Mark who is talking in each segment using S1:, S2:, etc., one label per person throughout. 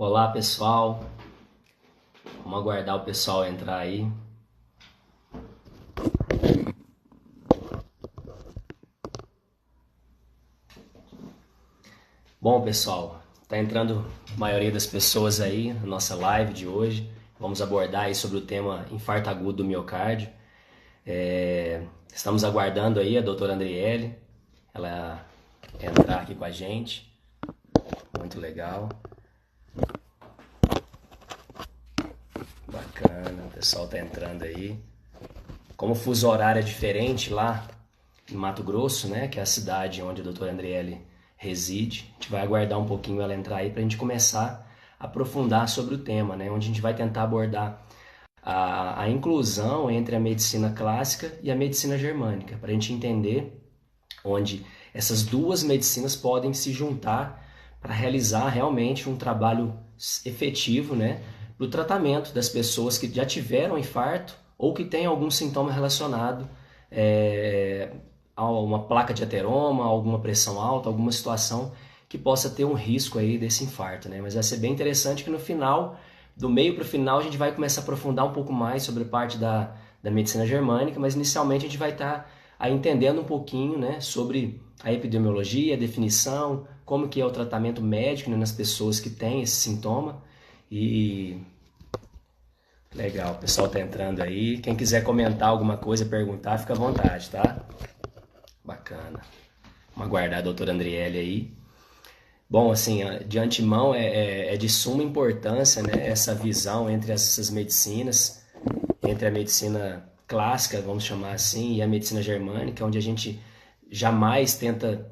S1: Olá pessoal, vamos aguardar o pessoal entrar aí. Bom pessoal, tá entrando a maioria das pessoas aí na nossa live de hoje. Vamos abordar aí sobre o tema infarto agudo do miocárdio. Estamos aguardando aí a doutora Andriele, ela entrar aqui com a gente. Muito legal, bacana, o pessoal tá entrando aí. Como o fuso horário é diferente lá em Mato Grosso, né, que é a cidade onde a doutora Andriele reside, a gente vai aguardar um pouquinho ela entrar aí para a gente começar a aprofundar sobre o tema, né, onde a gente vai tentar abordar a inclusão entre a medicina clássica e a medicina germânica, para a gente entender onde essas duas medicinas podem se juntar para realizar realmente um trabalho efetivo, né, para o tratamento das pessoas que já tiveram infarto ou que têm algum sintoma relacionado é, a uma placa de ateroma, alguma pressão alta, alguma situação que possa ter um risco aí desse infarto, né? Mas vai ser bem interessante que no final, do meio para o final, a gente vai começar a aprofundar um pouco mais sobre a parte da medicina germânica, mas inicialmente a gente vai estar aí entendendo um pouquinho, né, sobre a epidemiologia, a definição, como que é o tratamento médico, né, nas pessoas que têm esse sintoma. E legal, o pessoal tá entrando aí. Quem quiser comentar alguma coisa, perguntar, fica à vontade, tá? Bacana. Vamos aguardar a doutora Andriele aí. Bom, assim, de antemão é de suma importância, né, essa visão entre essas medicinas, entre a medicina clássica, vamos chamar assim, e a medicina germânica, onde a gente jamais tenta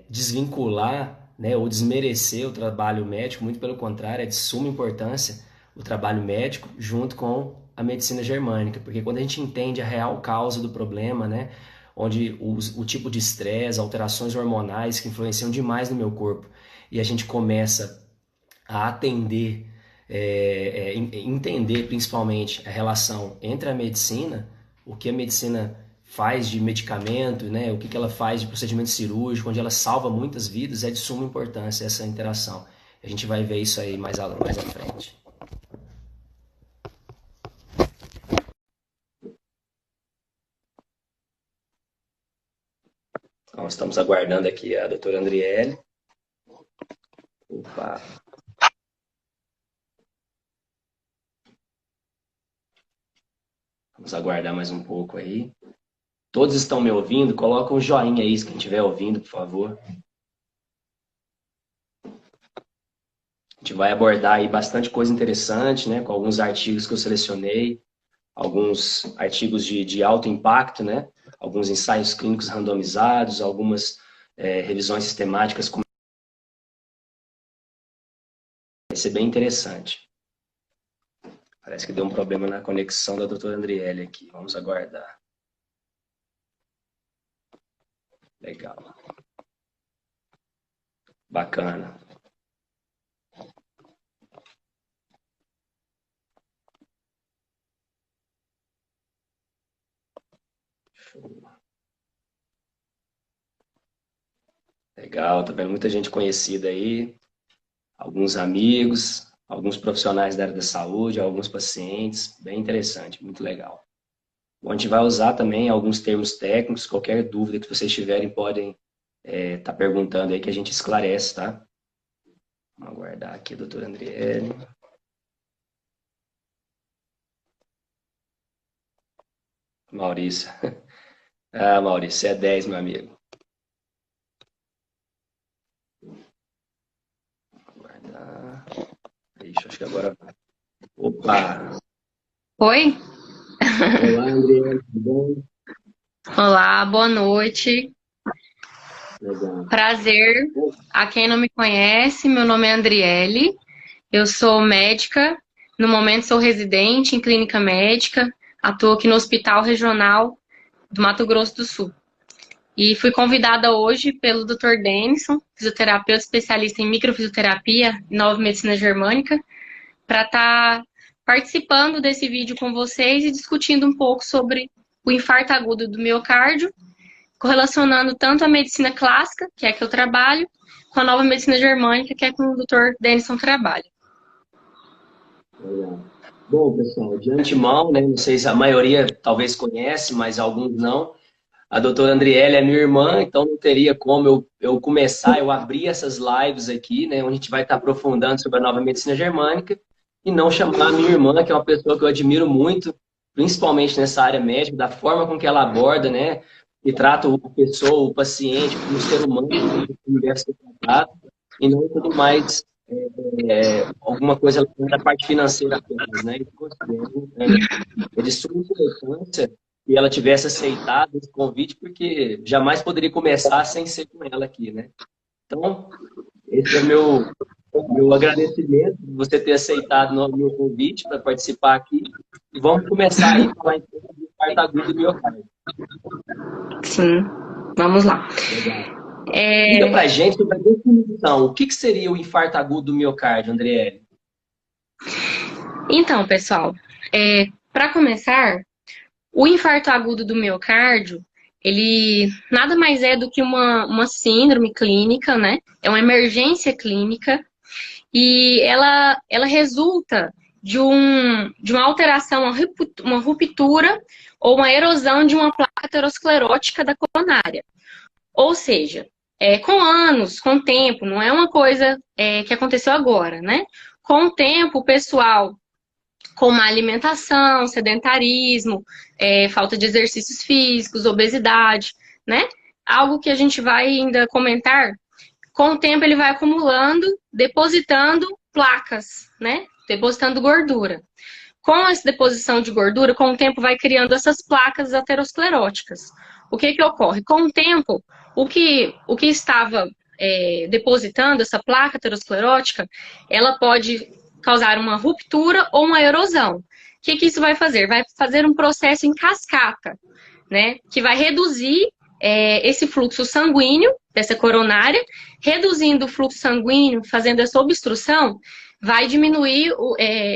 S1: desvincular, né, ou desmerecer o trabalho médico, muito pelo contrário, é de suma importância o trabalho médico junto com a medicina germânica, porque quando a gente entende a real causa do problema, né, onde o tipo de estresse, alterações hormonais que influenciam demais no meu corpo, e a gente começa a atender, entender principalmente a relação entre a medicina, o que a medicina faz de medicamento, né, o que ela faz de procedimento cirúrgico, onde ela salva muitas vidas, é de suma importância essa interação. A gente vai ver isso aí mais à frente. Então, estamos aguardando aqui a doutora Andriele. Opa, vamos aguardar mais um pouco aí. Todos estão me ouvindo? Coloca um joinha aí, quem estiver ouvindo, por favor. A gente vai abordar aí bastante coisa interessante, né, com alguns artigos que eu selecionei, alguns artigos de alto impacto, né, alguns ensaios clínicos randomizados, algumas revisões sistemáticas. Vai ser bem interessante. Parece que deu um problema na conexão da doutora Andriele aqui. Vamos aguardar. Legal. Bacana. Legal, tá vendo muita gente conhecida aí, alguns amigos, alguns profissionais da área da saúde, alguns pacientes, bem interessante, muito legal. Bom, a gente vai usar também alguns termos técnicos, qualquer dúvida que vocês tiverem podem estar perguntando aí que a gente esclarece, tá? Vamos aguardar aqui, doutora Andriele. Maurício. Ah, Maurício, você é 10, meu amigo. Aguardar. Ixi, acho que agora vai. Opa!
S2: Oi?
S1: Olá, Andriele, tudo bom?
S2: Olá, boa noite.
S1: Legal.
S2: Prazer. A quem não me conhece, meu nome é Andriele. Eu sou médica. No momento sou residente em clínica médica. Atuo aqui no Hospital Regional do Mato Grosso do Sul. E fui convidada hoje pelo Dr. Denison, fisioterapeuta especialista em microfisioterapia e nova medicina germânica, para estar participando desse vídeo com vocês e discutindo um pouco sobre o infarto agudo do miocárdio, correlacionando tanto a medicina clássica, que é a que eu trabalho, com a nova medicina germânica, que é com o Dr. Denison trabalha.
S1: Legal. Bom, pessoal, de antemão, né, não sei se a maioria talvez conhece, mas alguns não. A doutora Andriele é minha irmã, então não teria como eu começar, eu abrir essas lives aqui, né, onde a gente vai estar aprofundando sobre a nova medicina germânica, e não chamar a minha irmã, que é uma pessoa que eu admiro muito, principalmente nessa área médica, da forma com que ela aborda, né, e trata a pessoa, o paciente, como ser humano, como deve ser tratado, e não tudo mais alguma coisa da parte financeira apenas, né? Então, é de suma importância que ela tivesse aceitado esse convite, porque jamais poderia começar sem ser com ela aqui, né? Então, esse é meu agradecimento por você ter aceitado o meu convite para participar aqui. E vamos começar aí a falar então do infarto agudo do miocárdio.
S2: Sim, vamos lá.
S1: Legal.
S2: É,
S1: Diga pra gente sobre a definição. O que seria o infarto agudo do miocárdio, Andriele?
S2: então, pessoal, para começar, o infarto agudo do miocárdio, ele nada mais é do que uma síndrome clínica, né? É uma emergência clínica e ela resulta de uma alteração, uma ruptura ou uma erosão de uma placa aterosclerótica da coronária. Ou seja, com anos, com o tempo, não é uma coisa que aconteceu agora, né? Com o tempo, o pessoal com má alimentação, sedentarismo, falta de exercícios físicos, obesidade, né? Algo que a gente vai ainda comentar, com o tempo ele vai acumulando, depositando placas, né? Depositando gordura. Com essa deposição de gordura, com o tempo vai criando essas placas ateroscleróticas. O que que ocorre? Com o tempo, o que estava depositando essa placa aterosclerótica, ela pode causar uma ruptura ou uma erosão. O que que isso vai fazer? Vai fazer um processo em cascata, né? Que vai reduzir esse fluxo sanguíneo dessa coronária, reduzindo o fluxo sanguíneo, fazendo essa obstrução, vai diminuir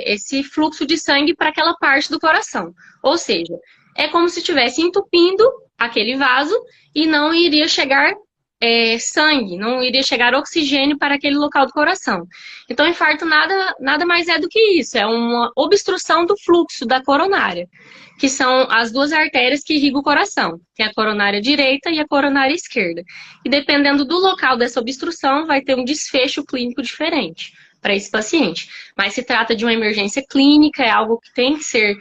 S2: esse fluxo de sangue para aquela parte do coração. Ou seja, é como se estivesse entupindo aquele vaso e não iria chegar sangue, não iria chegar oxigênio para aquele local do coração. Então, infarto nada mais é do que isso, é uma obstrução do fluxo da coronária, que são as duas artérias que irrigam o coração. Tem a coronária direita e a coronária esquerda. E dependendo do local dessa obstrução, vai ter um desfecho clínico diferente para esse paciente. Mas se trata de uma emergência clínica, é algo que tem que ser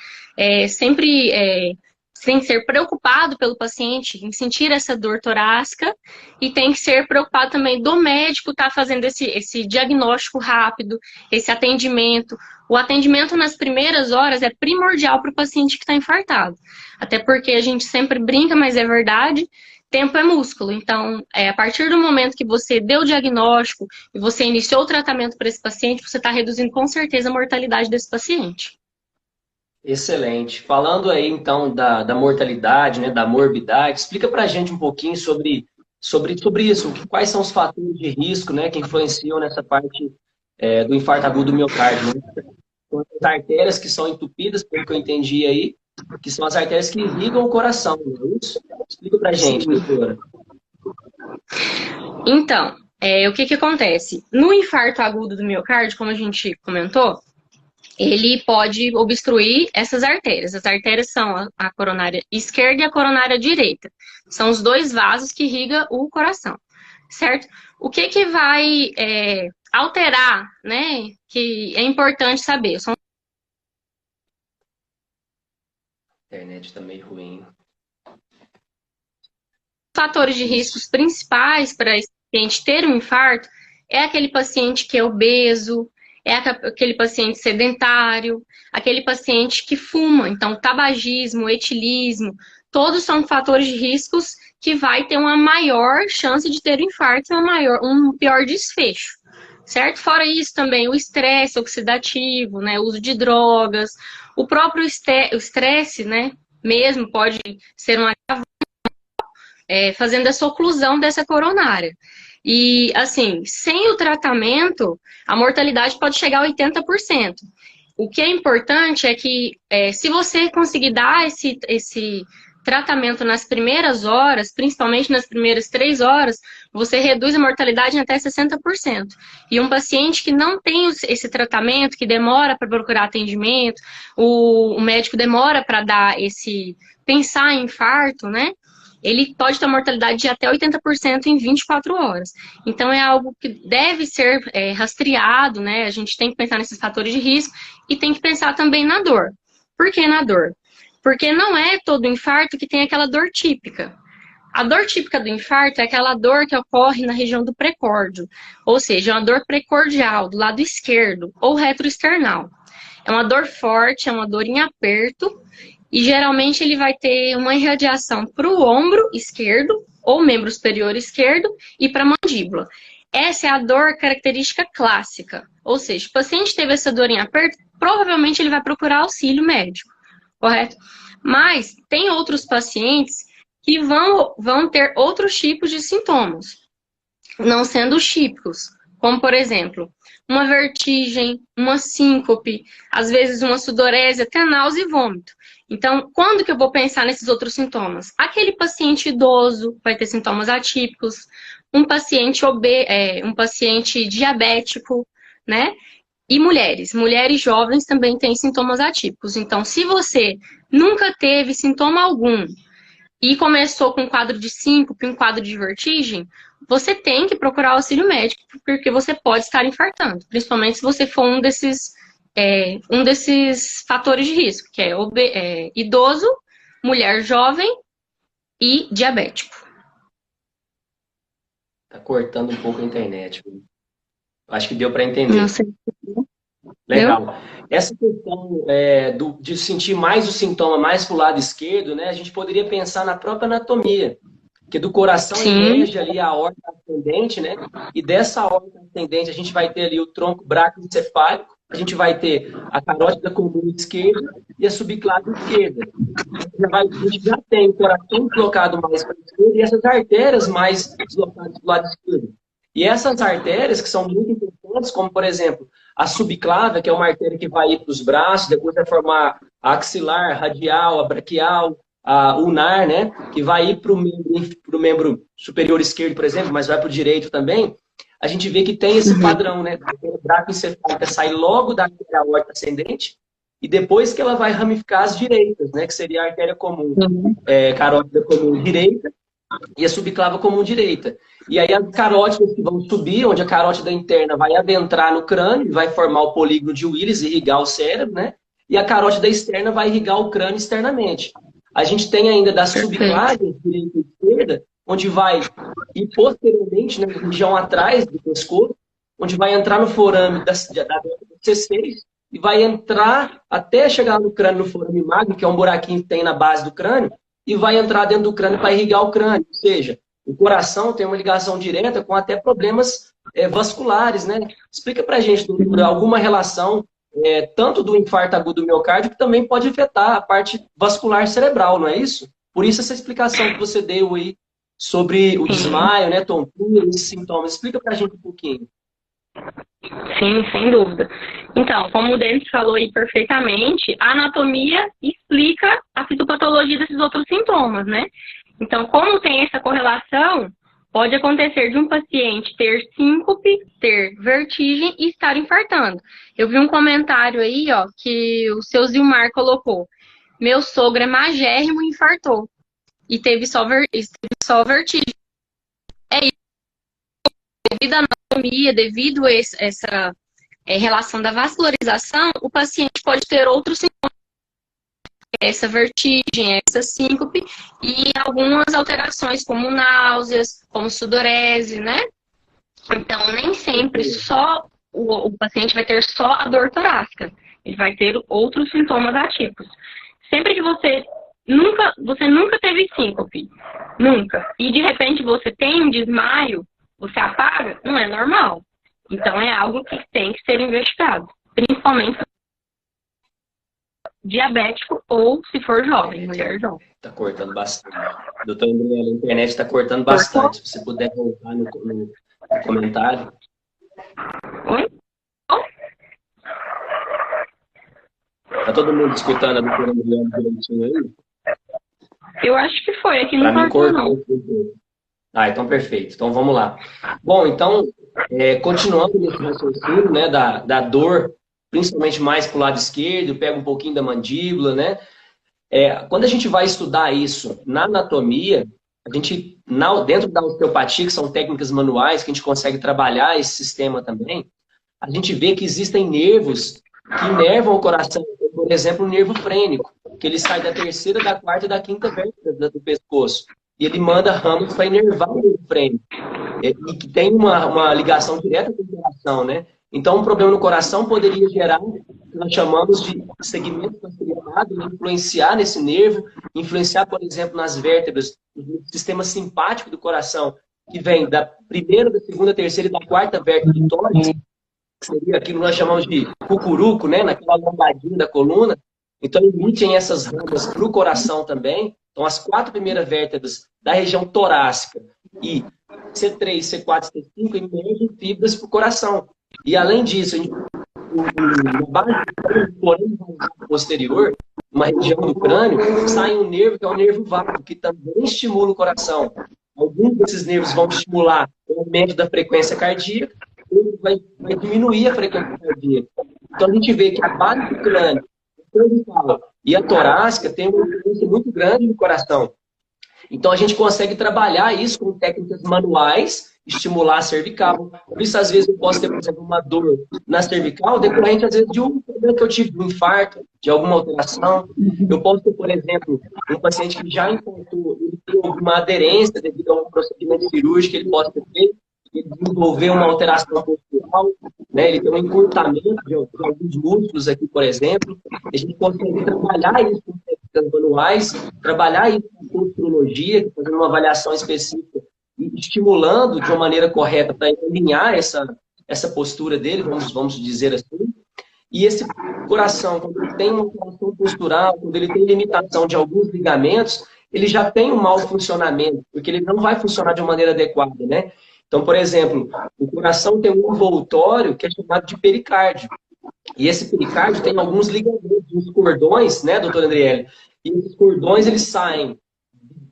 S2: sempre tem que ser preocupado pelo paciente em sentir essa dor torácica e tem que ser preocupado também do médico estar fazendo esse diagnóstico rápido, esse atendimento. O atendimento nas primeiras horas é primordial para o paciente que está infartado. Até porque a gente sempre brinca, mas é verdade, tempo é músculo. Então, a partir do momento que você deu o diagnóstico e você iniciou o tratamento para esse paciente, você está reduzindo com certeza a mortalidade desse paciente.
S1: Excelente. Falando aí então da mortalidade, né, da morbidade, explica pra gente um pouquinho sobre isso, quais são os fatores de risco, né, que influenciam nessa parte do infarto agudo do miocárdio, né? São as artérias que são entupidas, pelo que eu entendi aí, que são as artérias que irrigam o coração, não é isso? Explica pra gente, doutora.
S2: Então, o que que acontece? No infarto agudo do miocárdio, como a gente comentou, ele pode obstruir essas artérias. As artérias são a coronária esquerda e a coronária direita. São os dois vasos que irrigam o coração, certo? O que que vai alterar, né? Que é importante saber. São
S1: A internet tá meio ruim.
S2: fatores de riscos principais para esse paciente ter um infarto é aquele paciente que é obeso, é aquele paciente sedentário, aquele paciente que fuma. Então, tabagismo, etilismo, todos são fatores de riscos que vai ter uma maior chance de ter infarto e um pior desfecho, certo? Fora isso também o estresse oxidativo, né, o uso de drogas, o próprio estresse, né, mesmo pode ser um fazendo essa oclusão dessa coronária. E, assim, sem o tratamento, a mortalidade pode chegar a 80%. O que é importante é que, se você conseguir dar esse tratamento nas primeiras horas, principalmente nas primeiras 3 horas, você reduz a mortalidade em até 60%. E um paciente que não tem esse tratamento, que demora para procurar atendimento, o médico demora para dar pensar em infarto, né? Ele pode ter mortalidade de até 80% em 24 horas. Então, é algo que deve ser rastreado, né? A gente tem que pensar nesses fatores de risco e tem que pensar também na dor. Por que na dor? Porque não é todo infarto que tem aquela dor típica. A dor típica do infarto é aquela dor que ocorre na região do precórdio, ou seja, uma dor precordial, do lado esquerdo, ou retroesternal. É uma dor forte, é uma dor em aperto, e geralmente ele vai ter uma irradiação para o ombro esquerdo, ou membro superior esquerdo, e para a mandíbula. Essa é a dor característica clássica, ou seja, o paciente teve essa dor em aperto, provavelmente ele vai procurar auxílio médico. Correto? Mas tem outros pacientes que vão ter outros tipos de sintomas, não sendo os típicos, como, por exemplo, uma vertigem, uma síncope, às vezes uma sudorese, até náusea e vômito. Então, quando que eu vou pensar nesses outros sintomas? Aquele paciente idoso vai ter sintomas atípicos, um paciente um paciente diabético, né? E mulheres jovens também têm sintomas atípicos. Então, se você nunca teve sintoma algum e começou com um quadro de síncope, um quadro de vertigem, você tem que procurar auxílio médico, porque você pode estar infartando, principalmente se você for um desses fatores de risco, que é idoso, mulher jovem e diabético.
S1: Tá cortando um pouco a internet. Acho que deu para entender.
S2: Não sei.
S1: Legal. Essa questão de sentir mais o sintoma mais para o lado esquerdo, né? A gente poderia pensar na própria anatomia, que do coração emerge ali a aorta ascendente, né? E dessa aorta ascendente a gente vai ter ali o tronco braquioencefálico, a gente vai ter a carótida comum esquerda e a subclave esquerda. A gente já tem o coração deslocado mais para a esquerda e essas artérias mais deslocadas para o lado esquerdo. E essas artérias que são muito importantes, como por exemplo, a subclávia, que é uma artéria que vai ir para os braços, depois vai formar a axilar, radial, a braquial, a ulnar, né? Que vai ir para o membro superior esquerdo, por exemplo, mas vai para o direito também. A gente vê que tem esse padrão, né? A artéria braquioencefálica sai logo da artéria aorta ascendente e depois que ela vai ramificar as direitas, né? Que seria a artéria comum, carótida comum direita e a subclava comum direita. E aí as carótidas que vão subir, onde a carótida interna vai adentrar no crânio, vai formar o polígono de Willis, irrigar o cérebro, né? E a carótida externa vai irrigar o crânio externamente. A gente tem ainda das subclaves, direita e esquerda, onde vai ir posteriormente, na região atrás do pescoço, onde vai entrar no forame da C6 e vai entrar até chegar no crânio, no forame magno, que é um buraquinho que tem na base do crânio, e vai entrar dentro do crânio para irrigar o crânio. Ou seja, o coração tem uma ligação direta com até problemas vasculares, né? Explica pra gente, doutora, alguma relação tanto do infarto agudo do miocárdio que também pode afetar a parte vascular cerebral, não é isso? Por isso essa explicação que você deu aí sobre o desmaio, né, tontura, esses sintomas. Explica pra gente um pouquinho.
S2: Sim, sem dúvida. Então, como o Denis falou aí perfeitamente, a anatomia explica a fisiopatologia desses outros sintomas, né? Então, como tem essa correlação, pode acontecer de um paciente ter síncope, ter vertigem e estar infartando. Eu vi um comentário aí, ó, que o seu Zilmar colocou. Meu sogro é magérrimo e infartou. E teve só vertigem. É isso. Devido à anatomia, devido a essa relação da vascularização, o paciente pode ter outros sintomas. Essa vertigem, essa síncope e algumas alterações como náuseas, como sudorese, né? Então, nem sempre só o paciente vai ter só a dor torácica. Ele vai ter outros sintomas atípicos. Sempre que você nunca teve síncope, nunca, e de repente você tem um desmaio, você apaga, não é normal. Então, é algo que tem que ser investigado, principalmente diabético ou se for jovem, mulher jovem.
S1: Tá cortando bastante. Doutor André, a internet está cortando bastante. Se você puder voltar no comentário.
S2: Oi?
S1: Tá todo mundo escutando a doutora André direitinho aí?
S2: Eu acho que foi, aqui não
S1: Para mim
S2: cortou,
S1: cortou.
S2: não.
S1: Ah, então perfeito. Então vamos lá. Bom, então, continuando nesse raciocínio, né, da dor, principalmente mais para o lado esquerdo, pega um pouquinho da mandíbula, né? Quando a gente vai estudar isso na anatomia, a gente, dentro da osteopatia, que são técnicas manuais, que a gente consegue trabalhar esse sistema também, a gente vê que existem nervos que inervam o coração. Por exemplo, o nervo frênico, que ele sai da terceira, da quarta e da quinta vértebra do pescoço. E ele manda ramos para inervar o nervo frênico. E que tem uma ligação direta com o coração, né? Então, um problema no coração poderia gerar o que nós chamamos de segmento facilitado, influenciar nesse nervo, influenciar, por exemplo, nas vértebras, no sistema simpático do coração, que vem da primeira, da segunda, terceira e da quarta vértebra do tórax, que seria aquilo que nós chamamos de cucuruco, né? Naquela lombadinha da coluna. Então, emitem essas ramas para o coração também. Então, as 4 primeiras vértebras da região torácica e C3, C4, C5 emergem fibras para o coração. E, além disso, na base do crânio posterior, uma região do crânio, sai um nervo que é o nervo vago, que também estimula o coração. Alguns desses nervos vão estimular o aumento da frequência cardíaca, outros vai diminuir a frequência cardíaca. Então, a gente vê que a base do crânio, a cervical e a torácica tem uma influência muito grande no coração. Então, a gente consegue trabalhar isso com técnicas manuais, estimular a cervical. Por isso, às vezes, eu posso ter, por exemplo, uma dor na cervical decorrente, às vezes, de um problema que eu tive, de um infarto, de alguma alteração. Eu posso ter, por exemplo, um paciente que já infartou, ele tem alguma aderência devido a um procedimento cirúrgico que ele possa ter feito, ele desenvolveu uma alteração postural, né? Ele tem um encurtamento de alguns músculos aqui, por exemplo. A gente consegue trabalhar isso com técnicas manuais, trabalhar isso com posturologia, fazendo uma avaliação específica e estimulando de uma maneira correta para alinhar essa postura dele, vamos dizer assim. E esse coração, quando ele tem uma alteração postural, quando ele tem limitação de alguns ligamentos, ele já tem um mau funcionamento, porque ele não vai funcionar de uma maneira adequada, né? Então, por exemplo, o coração tem um envoltório que é chamado de pericárdio. E esse pericárdio tem alguns ligamentos, uns cordões, né, doutor Andriele? E esses cordões, eles saem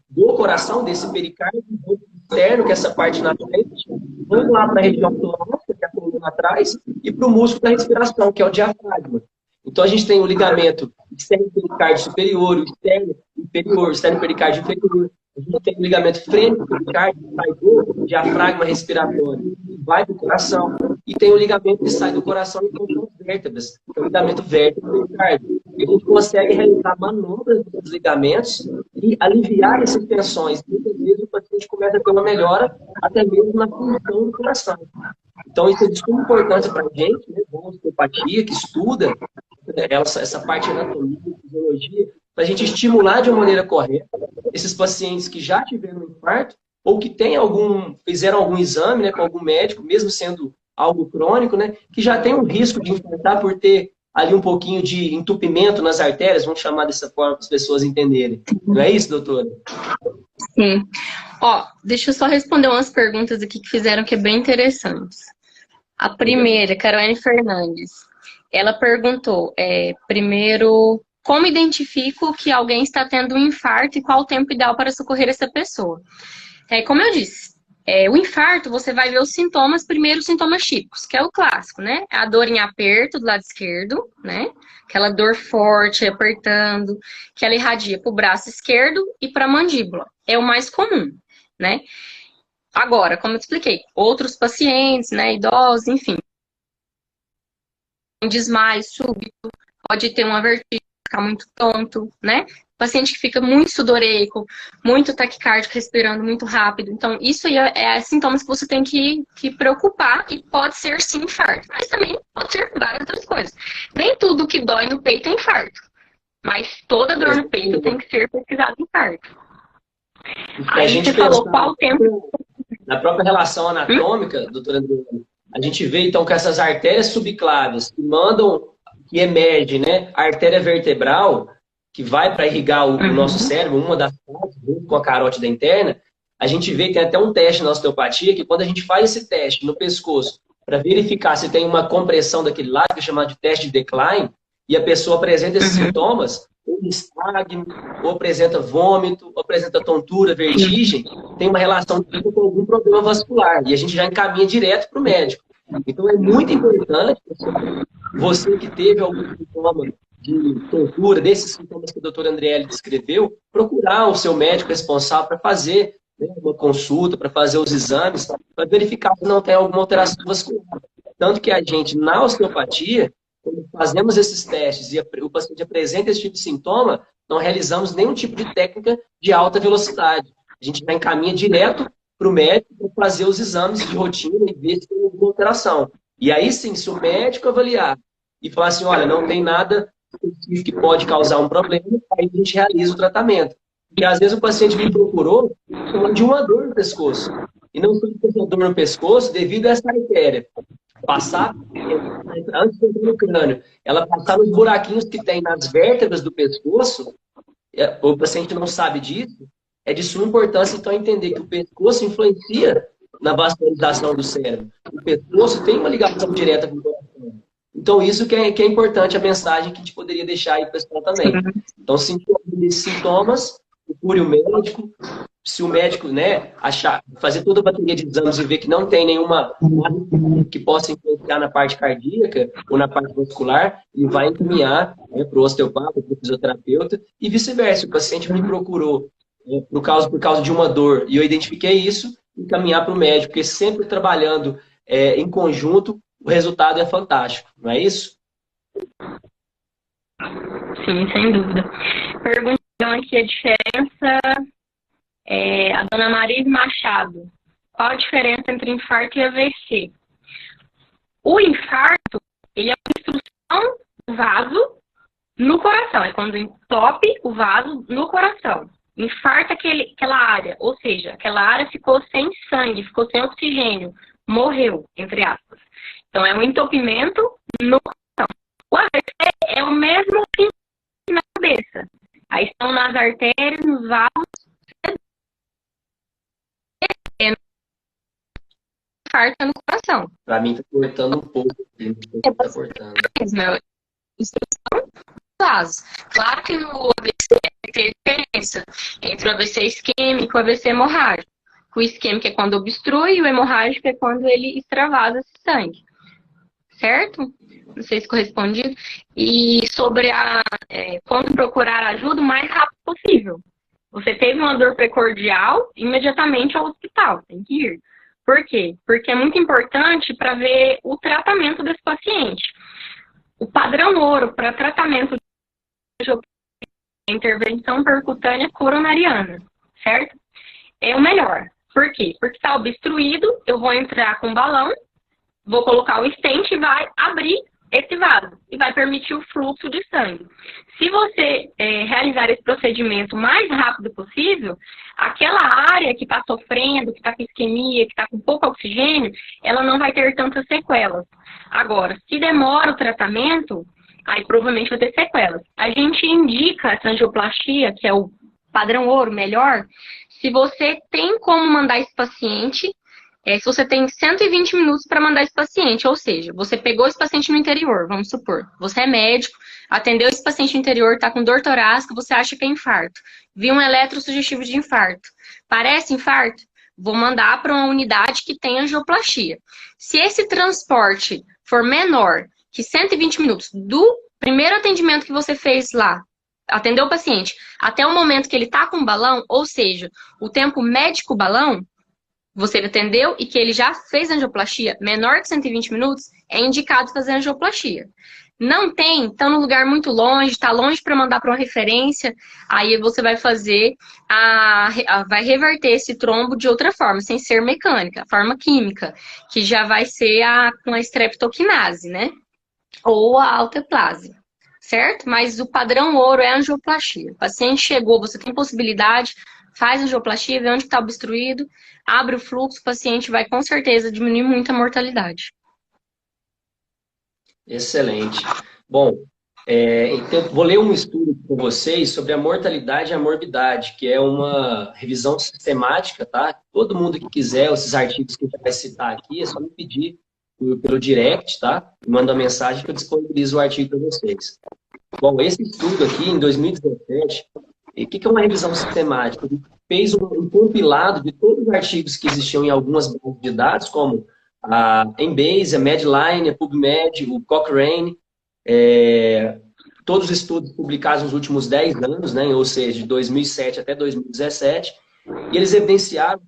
S1: do coração, desse pericárdio, do externo, que é essa parte na frente, vão lá para a região torácica, que é a coluna atrás, e para o músculo da respiração, que é o diafragma. Então, a gente tem o ligamento externo pericárdio superior, o externo inferior, o externo pericárdio inferior. A gente tem o ligamento frênico pericárdio, que sai do diafragma respiratório, vai do coração. E tem o ligamento que sai do coração e contra as vértebras, que é o ligamento vértebro pericárdio. E a gente consegue realizar manobras dos ligamentos e aliviar essas tensões. Muitas vezes o paciente começa a ter uma melhora até mesmo na função do coração. Então, isso é de suma importância para a gente, né, da osteopatia, que estuda essa parte de anatomia, fisiologia, para a gente estimular de uma maneira correta esses pacientes que já tiveram um infarto ou que fizeram algum exame, né, com algum médico, mesmo sendo algo crônico, né, que já tem um risco de infartar por ter ali um pouquinho de entupimento nas artérias, vamos chamar dessa forma para as pessoas entenderem. Não é isso, doutora?
S2: Sim. Ó, deixa eu só responder umas perguntas aqui que fizeram que é bem interessantes. A primeira, Caroline Fernandes, ela perguntou, primeiro, como identifico que alguém está tendo um infarto e qual o tempo ideal para socorrer essa pessoa? Como eu disse, o infarto, você vai ver os sintomas, primeiro os sintomas típicos, que é o clássico, né? A dor em aperto do lado esquerdo, né? Aquela dor forte, apertando, que ela irradia para o braço esquerdo e para a mandíbula. É o mais comum, né? Agora, como eu expliquei, outros pacientes, né, idosos, enfim, um desmaio súbito, pode ter uma vertigem, ficar muito tonto, né? Paciente que fica muito sudoreico, muito taquicárdico, respirando muito rápido. Então, isso aí é sintomas que você tem que preocupar e pode ser sim infarto. Mas também pode ser várias outras coisas. Nem tudo que dói no peito é infarto. Mas toda dor no peito tem que ser pesquisada infarto.
S1: Aí a gente falou qual o tempo. Na própria relação anatômica, doutora Andriele, a gente vê então que essas artérias subclávias que emerge, né, a artéria vertebral, que vai para irrigar o nosso cérebro, uma das partes, junto com a carótida interna, a gente vê que tem até um teste na osteopatia, que quando a gente faz esse teste no pescoço, para verificar se tem uma compressão daquele lado, que é chamado de teste de Decline, e a pessoa apresenta esses sintomas, ou estagno, ou apresenta vômito, ou apresenta tontura, vertigem, tem uma relação direta com algum problema vascular. E a gente já encaminha direto para o médico. Então é muito importante, você que teve algum sintoma de tontura, desses sintomas que o doutor Andriele descreveu, procurar o seu médico responsável para fazer, né, uma consulta, para fazer os exames, para verificar se não tem alguma alteração vascular. Tanto que a gente, na osteopatia, quando fazemos esses testes e o paciente apresenta esse tipo de sintoma, não realizamos nenhum tipo de técnica de alta velocidade. A gente já encaminha direto para o médico para fazer os exames de rotina e ver se tem alguma alteração. E aí sim, se o médico avaliar e falar assim, olha, não tem nada específico que pode causar um problema, aí a gente realiza o tratamento. Porque às vezes o paciente me procurou falando de uma dor no pescoço. E não foi uma dor no pescoço devido a essa artéria. Passar, antes de entrar no crânio, ela passar nos buraquinhos que tem nas vértebras do pescoço, o paciente não sabe disso, é de suma importância, então, entender que o pescoço influencia na vascularização do cérebro. O pescoço tem uma ligação direta com o coração. Então, isso que é importante, a mensagem que a gente poderia deixar aí para o pessoal também. Então, se esses sintomas, procure o médico. Se o médico, né, fazer toda a bateria de exames e ver que não tem nenhuma que possa influenciar na parte cardíaca ou na parte muscular, ele vai encaminhar, né, para o osteopata, para o fisioterapeuta, e vice-versa. O paciente me procurou por causa de uma dor e eu identifiquei isso, encaminhar para o médico, porque sempre trabalhando em conjunto, o resultado é fantástico, não é isso?
S2: Sim, sem dúvida. Perguntando aqui a diferença, a dona Maria Machado, qual a diferença entre infarto e AVC? O infarto, ele é uma obstrução do vaso no coração, é quando entope o vaso no coração. Infarto é aquela área, ou seja, aquela área ficou sem sangue, ficou sem oxigênio, morreu, entre aspas. Então, é um entupimento no coração. O AVC é o mesmo que na cabeça. Aí estão nas artérias, nos vasos. Infarto no coração.
S1: Para mim, está cortando um pouco. Tá cortando.
S2: Instrução do vaso. Claro que no AVC tem diferença entre o AVC isquêmico e o AVC hemorrágico. O isquêmico é quando obstrui e o hemorrágico é quando ele extravasa esse sangue. Certo? Não sei se correspondido. E sobre como procurar ajuda o mais rápido possível. Você teve uma dor precordial, imediatamente ao hospital, tem que ir. Por quê? Porque é muito importante para ver o tratamento desse paciente. O padrão ouro para tratamento de intervenção percutânea coronariana, certo? É o melhor. Por quê? Porque está obstruído, eu vou entrar com um balão, vou colocar o stent e vai abrir esse vaso e vai permitir o fluxo de sangue. Se você realizar esse procedimento o mais rápido possível, aquela área que está sofrendo, que está com isquemia, que está com pouco oxigênio, ela não vai ter tantas sequelas. Agora, se demora o tratamento, aí provavelmente vai ter sequelas. A gente indica essa angioplastia, que é o padrão ouro melhor, se você tem como mandar esse paciente, se você tem 120 minutos para mandar esse paciente, ou seja, você pegou esse paciente no interior, vamos supor, você é médico, atendeu esse paciente no interior, está com dor torácica, você acha que é infarto, viu um eletrosugestivo de infarto, parece infarto? Vou mandar para uma unidade que tem angioplastia. Se esse transporte for menor que 120 minutos do primeiro atendimento que você fez lá, atendeu o paciente, até o momento que ele está com o balão, ou seja, o tempo médico balão, você atendeu e que ele já fez angioplastia menor que 120 minutos, é indicado fazer angioplastia. Não tem, está num lugar muito longe, está longe para mandar para uma referência, aí você vai fazer, vai reverter esse trombo de outra forma, sem ser mecânica, forma química, que já vai ser com a streptokinase, né? Ou a alteplase, certo? Mas o padrão ouro é a angioplastia. O paciente chegou, você tem possibilidade, faz angioplastia, vê onde está obstruído, abre o fluxo, o paciente vai com certeza diminuir muito a mortalidade.
S1: Excelente. Bom, então, vou ler um estudo com vocês sobre a mortalidade e a morbidade, que é uma revisão sistemática, tá? Todo mundo que quiser, esses artigos que a gente vai citar aqui, é só me pedir pelo direct, tá? Me manda uma mensagem que eu disponibilizo o artigo para vocês. Bom, esse estudo aqui, em 2017, o que é uma revisão sistemática? Ele fez um compilado de todos os artigos que existiam em algumas bases de dados, como a Embase, a Medline, a PubMed, o Cochrane, é, todos os estudos publicados nos últimos 10 anos, né, ou seja, de 2007 até 2017, e eles evidenciaram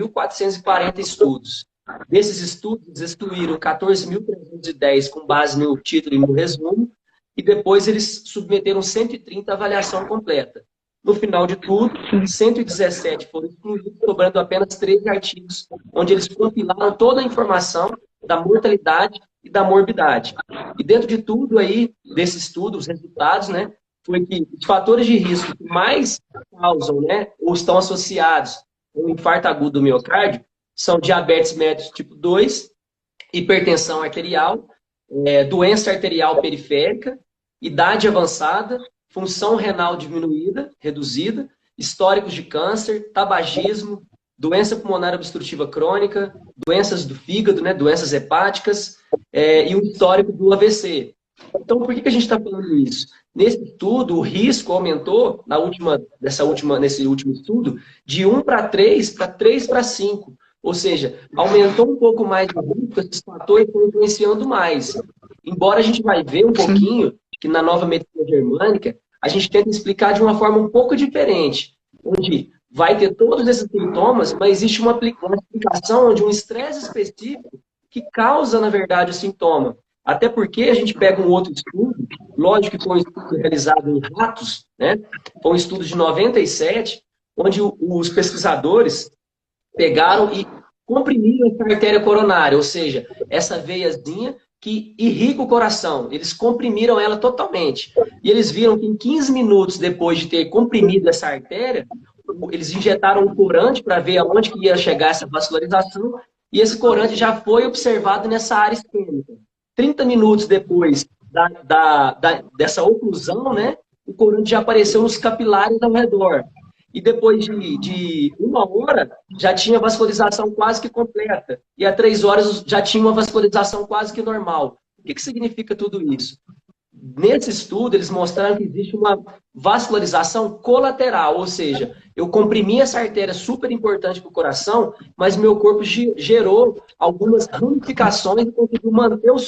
S1: 14.440 estudos. Desses estudos, eles excluíram 14.310 com base no título e no resumo, e depois eles submeteram 130 à avaliação completa. No final de tudo, 117 foram excluídos, sobrando apenas 13 artigos, onde eles compilaram toda a informação da mortalidade e da morbidade. E dentro de tudo aí, desse estudo, os resultados, né, foi que os fatores de risco que mais causam, né, ou estão associados com o infarto agudo do miocárdio são diabetes mellitus tipo 2, hipertensão arterial, doença arterial periférica, idade avançada, função renal diminuída, reduzida, históricos de câncer, tabagismo, doença pulmonar obstrutiva crônica, doenças do fígado, né, doenças hepáticas, e o histórico do AVC. Então, por que a gente está falando isso? Nesse estudo, o risco aumentou, nesse último estudo, de 1 para 3 para 3 para 5. Ou seja, aumentou um pouco mais o risco, esses fatores estão influenciando mais. Embora a gente vai ver um pouquinho que na nova medicina germânica, a gente tenta explicar de uma forma um pouco diferente, onde vai ter todos esses sintomas, mas existe uma explicação de um estresse específico que causa, na verdade, o sintoma. Até porque a gente pega um outro estudo, lógico que foi um estudo realizado em ratos, né? Foi um estudo de 97, onde os pesquisadores pegaram e comprimiram essa artéria coronária, ou seja, essa veiazinha que irriga o coração. Eles comprimiram ela totalmente. E eles viram que em 15 minutos depois de ter comprimido essa artéria, eles injetaram um corante para ver aonde que ia chegar essa vascularização, e esse corante já foi observado nessa área isquêmica. 30 minutos depois dessa oclusão, né, o corante já apareceu nos capilares ao redor. E depois de 1 hora, já tinha vascularização quase que completa. E a 3 horas já tinha uma vascularização quase que normal. O que significa tudo isso? Nesse estudo, eles mostraram que existe uma vascularização colateral, ou seja, eu comprimi essa artéria super importante para o coração, mas meu corpo gerou algumas ramificações e conseguiu manter o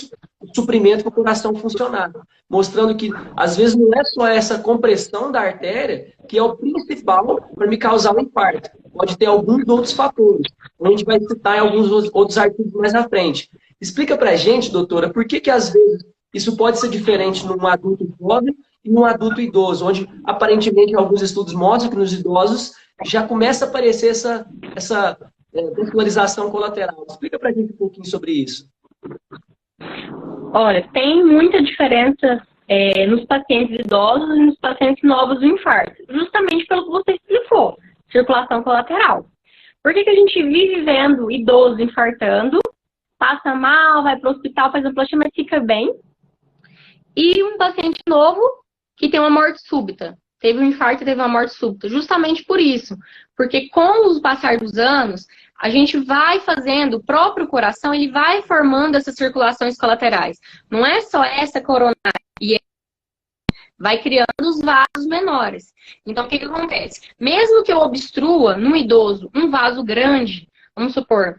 S1: suprimento para o coração funcionar. Mostrando que, às vezes, não é só essa compressão da artéria que é o principal para me causar um infarto. Pode ter alguns outros fatores. A gente vai citar em alguns outros artigos mais na frente. Explica para a gente, doutora, por que às vezes isso pode ser diferente num adulto jovem e num adulto idoso, onde aparentemente alguns estudos mostram que nos idosos já começa a aparecer essa vascularização colateral. Explica para a gente um pouquinho sobre isso.
S2: Olha, tem muita diferença nos pacientes idosos e nos pacientes novos do infarto, justamente pelo que você explicou, circulação colateral. Por que a gente vive vendo idoso infartando, passa mal, vai para o hospital, faz amplotia, mas fica bem, e um paciente novo que tem uma morte súbita, teve um infarto e teve uma morte súbita, justamente por isso, porque com o passar dos anos, a gente vai fazendo, o próprio coração, ele vai formando essas circulações colaterais. Não é só essa coronária, e vai criando os vasos menores. Então, o que acontece? Mesmo que eu obstrua, num idoso, um vaso grande, vamos supor,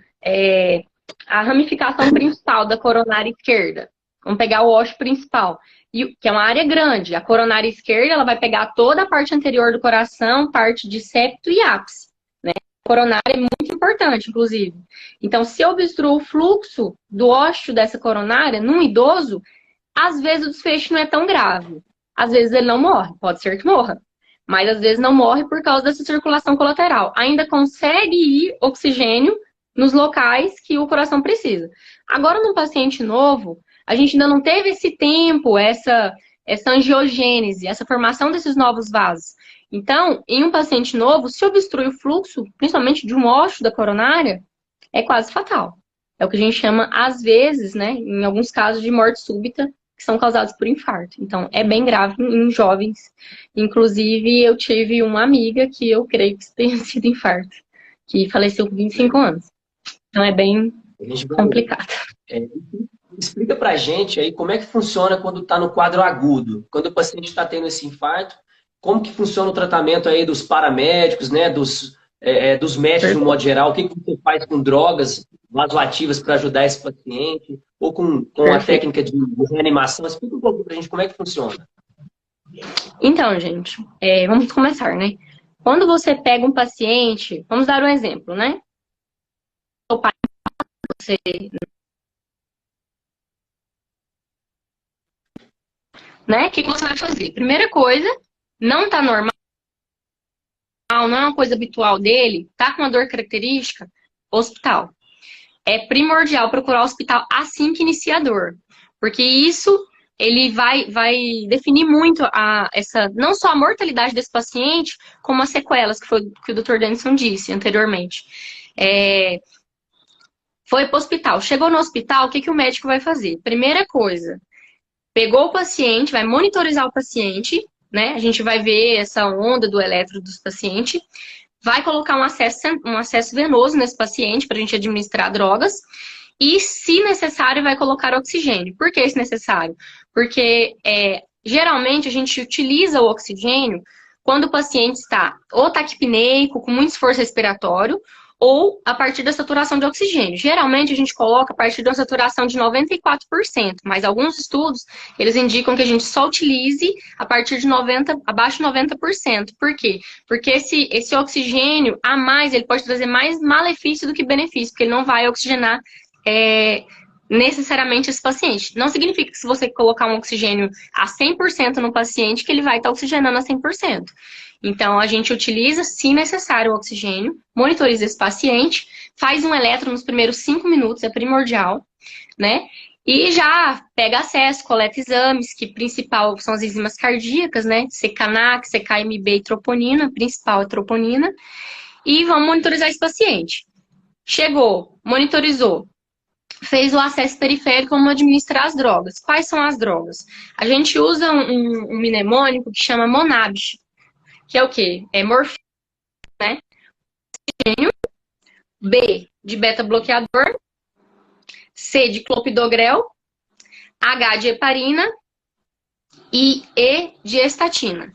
S2: a ramificação principal da coronária esquerda, vamos pegar o ósseo principal, que é uma área grande. A coronária esquerda, ela vai pegar toda a parte anterior do coração, parte de septo e ápice. A coronária é muito importante, inclusive. Então, se eu obstruo o fluxo do ósseo dessa coronária num idoso, às vezes o desfecho não é tão grave. Às vezes ele não morre, pode ser que morra. Mas às vezes não morre por causa dessa circulação colateral. Ainda consegue ir oxigênio nos locais que o coração precisa. Agora, num paciente novo, a gente ainda não teve esse tempo, essa angiogênese, essa formação desses novos vasos. Então, em um paciente novo, se obstrui o fluxo, principalmente de um ósseo da coronária, é quase fatal. É o que a gente chama, às vezes, né, em alguns casos de morte súbita, que são causados por infarto. Então, é bem grave em jovens. Inclusive, eu tive uma amiga que eu creio que tenha sido infarto, que faleceu com 25 anos. Então, é bem complicado.
S1: explica pra gente aí como é que funciona quando está no quadro agudo, quando o paciente está tendo esse infarto, como que funciona o tratamento aí dos paramédicos, né, dos médicos no modo geral, o que que você faz com drogas vasoativas para ajudar esse paciente, ou com a
S2: Perfeito.
S1: técnica de reanimação, explica um pouco pra gente como é que funciona.
S2: Então, gente, vamos começar, né? Quando você pega um paciente, vamos dar um exemplo, né? O pai, você, né? O que você vai fazer? Primeira coisa, não tá normal, não é uma coisa habitual dele, tá com uma dor característica, hospital. É primordial procurar o hospital assim que inicia a dor, porque isso ele vai definir muito não só a mortalidade desse paciente, como as sequelas, que foi o que o Dr. Denison disse anteriormente. Foi para o hospital. Chegou no hospital, o que o médico vai fazer? Primeira coisa, pegou o paciente, vai monitorizar o paciente, né? A gente vai ver essa onda do eletro dos pacientes, vai colocar um acesso venoso nesse paciente para a gente administrar drogas e, se necessário, vai colocar oxigênio. Por que se necessário? Porque geralmente a gente utiliza o oxigênio quando o paciente está ou taquipneico, com muito esforço respiratório, ou a partir da saturação de oxigênio. Geralmente a gente coloca a partir de uma saturação de 94%, mas alguns estudos, eles indicam que a gente só utilize a partir de 90, abaixo de 90%. Por quê? Porque esse oxigênio a mais, ele pode trazer mais malefício do que benefício, porque ele não vai oxigenar necessariamente esse paciente. Não significa que se você colocar um oxigênio a 100% no paciente, que ele vai estar oxigenando a 100%. Então, a gente utiliza, se necessário, o oxigênio, monitoriza esse paciente, faz um eletro nos primeiros 5 minutos, é primordial, né? E já pega acesso, coleta exames, que principal são as enzimas cardíacas, né? CKNAC, CKMB e troponina, principal é troponina. E vamos monitorizar esse paciente. Chegou, monitorizou, fez o acesso periférico, como administrar as drogas. Quais são as drogas? A gente usa um mnemônico que chama Monabis, que é o quê? É morfina, né? B, de beta-bloqueador, C, de clopidogrel, H, de heparina e E, de estatina.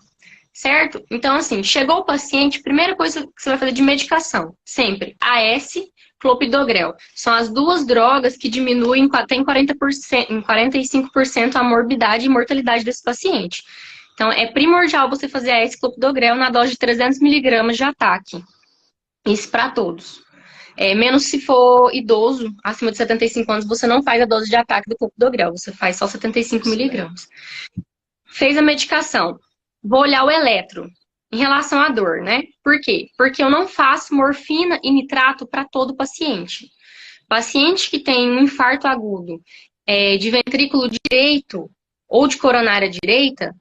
S2: Certo? Então, assim, chegou o paciente, primeira coisa que você vai fazer de medicação, sempre, AS, clopidogrel. São as duas drogas que diminuem até em 45% a morbidade e mortalidade desse paciente. Então, é primordial você fazer AS clopidogrel na dose de 300 mg de ataque. Isso para todos. Menos se for idoso, acima de 75 anos, você não faz a dose de ataque do clopidogrel, você faz só 75 mg. Fez a medicação. Vou olhar o eletro em relação à dor, né? Por quê? Porque eu não faço morfina e nitrato para todo paciente. Paciente que tem um infarto agudo de ventrículo direito ou de coronária direita,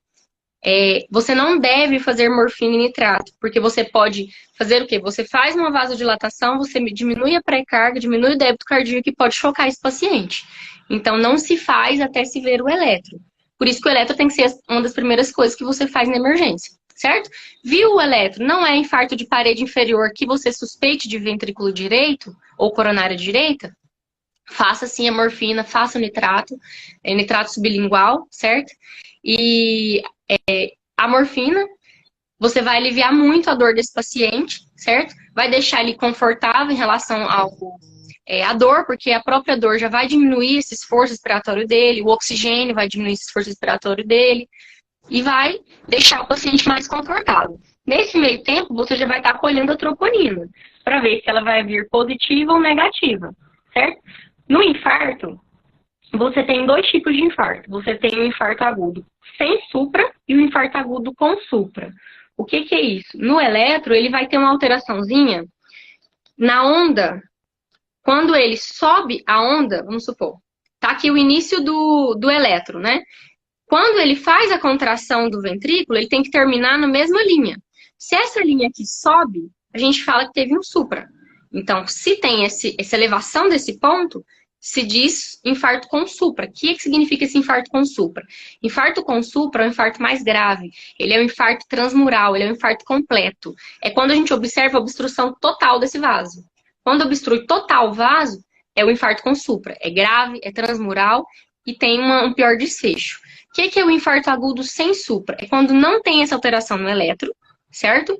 S2: você não deve fazer morfina e nitrato, porque você pode fazer o quê? Você faz uma vasodilatação, você diminui a pré-carga, diminui o débito cardíaco e pode chocar esse paciente. Então, não se faz até se ver o eletro. Por isso que o eletro tem que ser uma das primeiras coisas que você faz na emergência, certo? Viu o eletro, não é infarto de parede inferior que você suspeite de ventrículo direito ou coronária direita, faça sim a morfina, faça o nitrato, nitrato sublingual, certo? E a morfina, você vai aliviar muito a dor desse paciente, certo? Vai deixar ele confortável em relação à dor, porque a própria dor já vai diminuir esse esforço respiratório dele, o oxigênio vai diminuir esse esforço respiratório dele e vai deixar o paciente mais confortável. Nesse meio tempo, você já vai estar colhendo a troponina para ver se ela vai vir positiva ou negativa, certo? No infarto, você tem dois tipos de infarto. Você tem o infarto agudo sem supra e o infarto agudo com supra. O que é isso? No eletro, ele vai ter uma alteraçãozinha na onda. Quando ele sobe a onda, vamos supor, tá aqui o início do eletro, né? Quando ele faz a contração do ventrículo, ele tem que terminar na mesma linha. Se essa linha aqui sobe, a gente fala que teve um supra. Então, se tem essa elevação desse ponto, se diz infarto com supra. O que significa esse infarto com supra? Infarto com supra é um infarto mais grave. Ele é um infarto transmural, ele é um infarto completo. É quando a gente observa a obstrução total desse vaso. Quando obstrui total o vaso, é o infarto com supra. É grave, é transmural e tem um pior desfecho. O que é o infarto agudo sem supra? É quando não tem essa alteração no eletro, certo?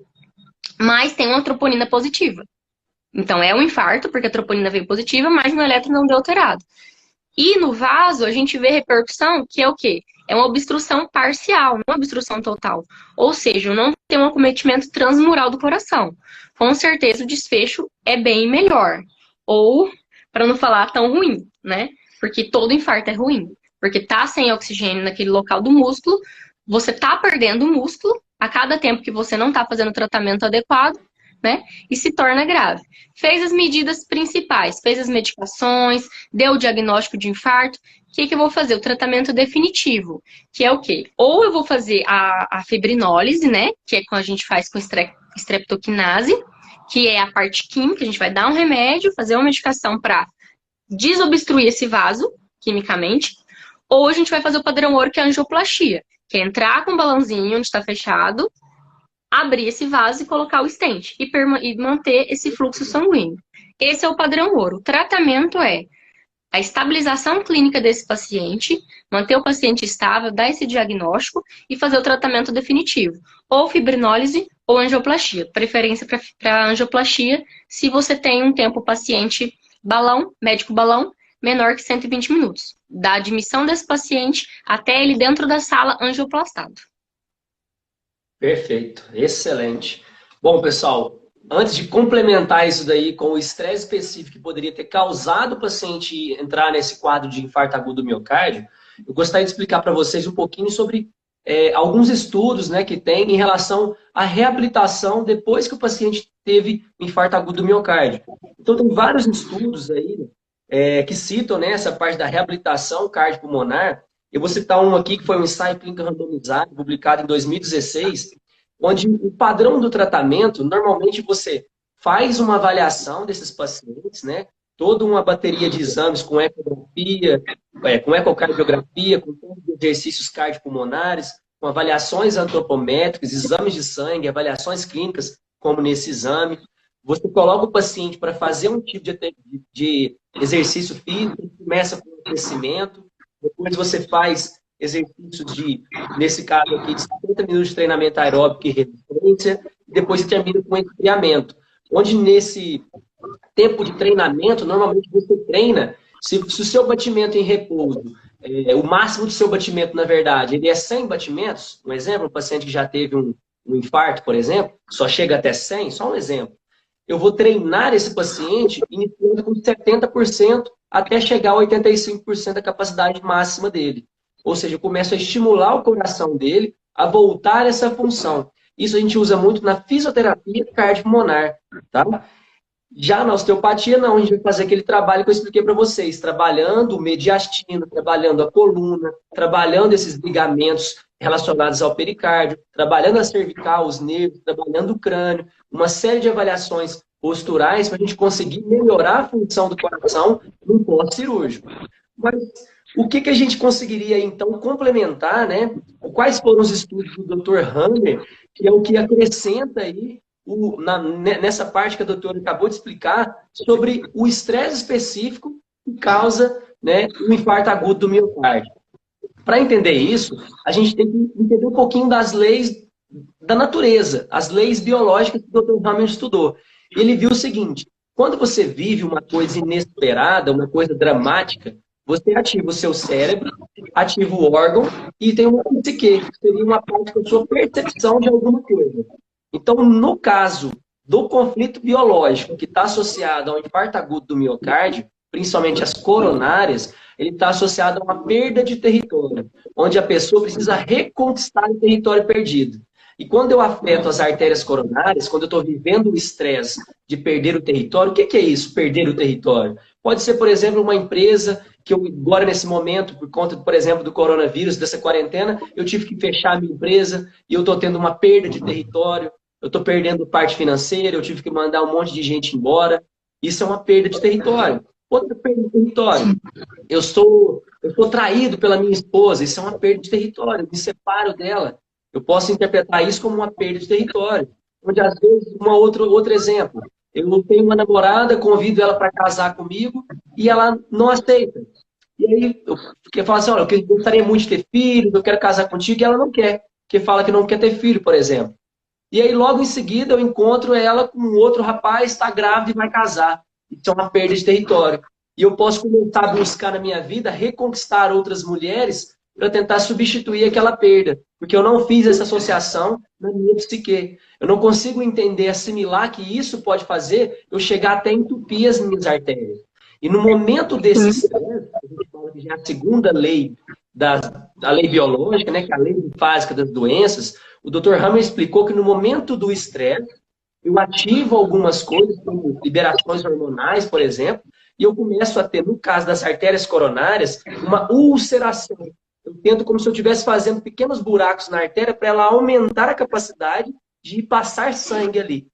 S2: Mas tem uma troponina positiva. Então, é um infarto, porque a troponina veio positiva, mas no eletro não deu alterado. E no vaso, a gente vê repercussão, que é o quê? É uma obstrução parcial, não uma obstrução total. Ou seja, não tem um acometimento transmural do coração. Com certeza, o desfecho é bem melhor. Ou, para não falar tão ruim, né? Porque todo infarto é ruim. Porque tá sem oxigênio naquele local do músculo, você tá perdendo o músculo a cada tempo que você não tá fazendo o tratamento adequado, né? E se torna grave. Fez as medidas principais, fez as medicações, deu o diagnóstico de infarto. O que eu vou fazer? O tratamento definitivo, que é o quê? Ou eu vou fazer a fibrinólise, né? Que é quando a gente faz com streptokinase, que é a parte química, a gente vai dar um remédio, fazer uma medicação para desobstruir esse vaso, quimicamente. Ou a gente vai fazer o padrão ouro, que é a angioplastia, que é entrar com um balãozinho onde está fechado, abrir esse vaso e colocar o stent e manter esse fluxo sanguíneo. Esse é o padrão ouro. O tratamento é a estabilização clínica desse paciente, manter o paciente estável, dar esse diagnóstico e fazer o tratamento definitivo. Ou fibrinólise ou angioplastia. Preferência para angioplastia se você tem um tempo paciente balão, médico balão, menor que 120 minutos. Da admissão desse paciente até ele dentro da sala angioplastado.
S1: Perfeito, excelente. Bom, pessoal, antes de complementar isso daí com o estresse específico que poderia ter causado o paciente entrar nesse quadro de infarto agudo do miocárdio, eu gostaria de explicar para vocês um pouquinho sobre alguns estudos, né, que tem em relação à reabilitação depois que o paciente teve infarto agudo do miocárdio. Então, tem vários estudos aí que citam, né, essa parte da reabilitação cardiopulmonar. Eu vou citar um aqui que foi um ensaio clínico randomizado, publicado em 2016, onde o padrão do tratamento, normalmente você faz uma avaliação desses pacientes, né? Toda uma bateria de exames com ecografia, com ecocardiografia, com todos os exercícios cardiopulmonares, com avaliações antropométricas, exames de sangue, avaliações clínicas, como nesse exame. Você coloca o paciente para fazer um tipo de exercício físico, começa com o aquecimento, depois você faz exercícios nesse caso aqui, de 50 minutos de treinamento aeróbico e resistência, e depois você termina com esfriamento. Onde nesse tempo de treinamento, normalmente você treina, se o seu batimento em repouso, o máximo do seu batimento, na verdade, ele é 100 batimentos, um exemplo, um paciente que já teve um infarto, por exemplo, só chega até 100, só um exemplo. Eu vou treinar esse paciente iniciando com 70% até chegar a 85% da capacidade máxima dele. Ou seja, eu começo a estimular o coração dele a voltar a essa função. Isso a gente usa muito na fisioterapia cardiopulmonar, tá? Já na osteopatia, não, a gente vai fazer aquele trabalho que eu expliquei para vocês, trabalhando o mediastino, trabalhando a coluna, trabalhando esses ligamentos relacionados ao pericárdio, trabalhando a cervical, os nervos, trabalhando o crânio, uma série de avaliações posturais para a gente conseguir melhorar a função do coração no pós-cirúrgico. Mas o que a gente conseguiria, então, complementar, né? Quais foram os estudos do Dr. Hammer, que é o que acrescenta aí nessa parte que a doutora acabou de explicar, sobre o estresse específico que causa, né, o infarto agudo do miocárdio. Para entender isso, a gente tem que entender um pouquinho das leis da natureza, as leis biológicas que o Dr. Hammer estudou. Ele viu o seguinte: quando você vive uma coisa inesperada, uma coisa dramática, você ativa o seu cérebro, ativa o órgão e tem uma psique, que seria uma parte da sua percepção de alguma coisa. Então, no caso do conflito biológico que está associado ao infarto agudo do miocárdio, principalmente as coronárias, ele está associado a uma perda de território, onde a pessoa precisa reconquistar o território perdido. E quando eu afeto as artérias coronárias, quando eu estou vivendo o estresse de perder o território, o que é isso, perder o território? Pode ser, por exemplo, uma empresa que eu, agora nesse momento, por conta, por exemplo, do coronavírus, dessa quarentena, eu tive que fechar a minha empresa e eu estou tendo uma perda de território, eu estou perdendo parte financeira, eu tive que mandar um monte de gente embora. Isso é uma perda de território. Outra perda de território. Eu sou traído pela minha esposa, isso é uma perda de território, eu me separo dela. Eu posso interpretar isso como uma perda de território. Onde, às vezes, outro exemplo. Eu tenho uma namorada, convido ela para casar comigo e ela não aceita.
S3: E aí eu fiquei falando assim, olha, eu gostaria muito de ter filhos, eu quero casar contigo, e ela não quer, porque fala que não quer ter filho, por exemplo. E aí logo em seguida eu encontro ela com um outro rapaz, está grávida e vai casar. Isso é uma perda de território. E eu posso começar a buscar na minha vida reconquistar outras mulheres para tentar substituir aquela perda. Porque eu não fiz essa associação na minha psique. Eu não consigo entender, assimilar que isso pode fazer eu chegar até entupir as minhas artérias. E no momento desse estresse, a gente fala que já é a segunda lei da lei biológica, né, que é a lei básica das doenças, o Dr. Hammer explicou que no momento do estresse, eu ativo algumas coisas, como liberações hormonais, por exemplo, e eu começo a ter, no caso das artérias coronárias, uma ulceração. Eu tento como se eu estivesse fazendo pequenos buracos na artéria para ela aumentar a capacidade de passar sangue ali.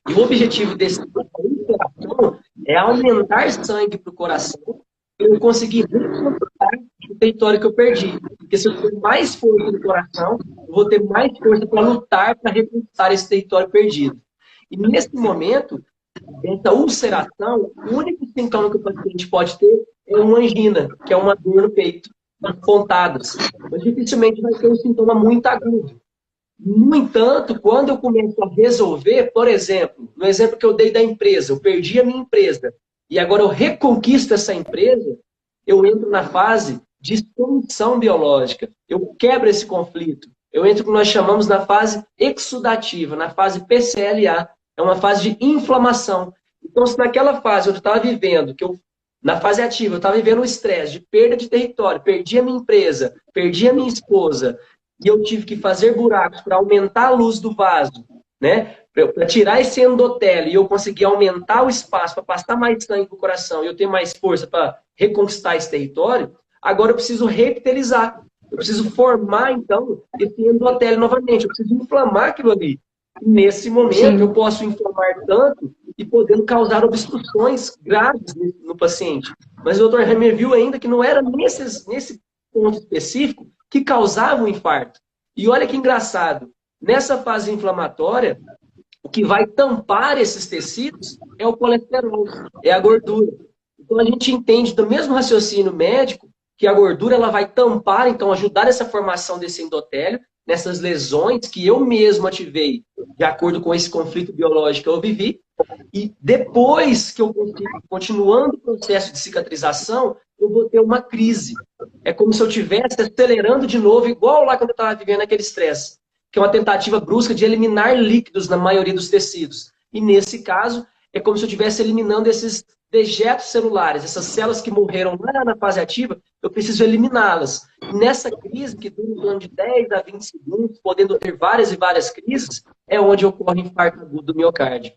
S3: E o objetivo desse ulceração é aumentar sangue para o coração e eu conseguir recuperar o território que eu perdi. Porque se eu ter mais força no coração, eu vou ter mais força para lutar para reconquistar esse território perdido. E nesse momento, dessa ulceração, o único sintoma que o paciente pode ter é uma angina, que é uma dor no peito, umas pontadas. Mas dificilmente vai ter um sintoma muito agudo. No entanto, quando eu começo a resolver, por exemplo, no exemplo que eu dei da empresa, eu perdi a minha empresa e agora eu reconquisto essa empresa, eu entro na fase de solução biológica. Eu quebro esse conflito. Eu entro no que nós chamamos na fase exudativa, na fase PCLA. É uma fase de inflamação. Então, se naquela fase eu estava vivendo, na fase ativa, eu estava vivendo o estresse de perda de território, perdi a minha empresa, perdi a minha esposa, e eu tive que fazer buracos para aumentar a luz do vaso, né? Para tirar esse endotélio e eu conseguir aumentar o espaço para passar mais sangue para o coração e eu ter mais força para reconquistar esse território, agora eu preciso reepitelizar. Eu preciso formar, então, esse endotélio novamente. Eu preciso inflamar aquilo ali. E nesse momento, eu posso inflamar tanto e podendo causar obstruções graves no paciente. Mas o Dr. Hammer viu ainda que não era nesse ponto específico que causava o infarto. E olha que engraçado, nessa fase inflamatória, o que vai tampar esses tecidos é o colesterol, é a gordura. Então a gente entende do mesmo raciocínio médico que a gordura ela vai tampar, então ajudar essa formação desse endotélio, nessas lesões que eu mesmo ativei de acordo com esse conflito biológico que eu vivi, e depois que eu continuando o processo de cicatrização, eu vou ter uma crise. É como se eu estivesse acelerando de novo, igual lá quando eu estava vivendo aquele estresse, que é uma tentativa brusca de eliminar líquidos na maioria dos tecidos. E nesse caso, é como se eu estivesse eliminando esses dejetos celulares, essas células que morreram lá na fase ativa, eu preciso eliminá-las. Nessa crise, que dura em torno de 10 a 20 segundos, podendo ter várias e várias crises, é onde ocorre o infarto agudo do miocárdio.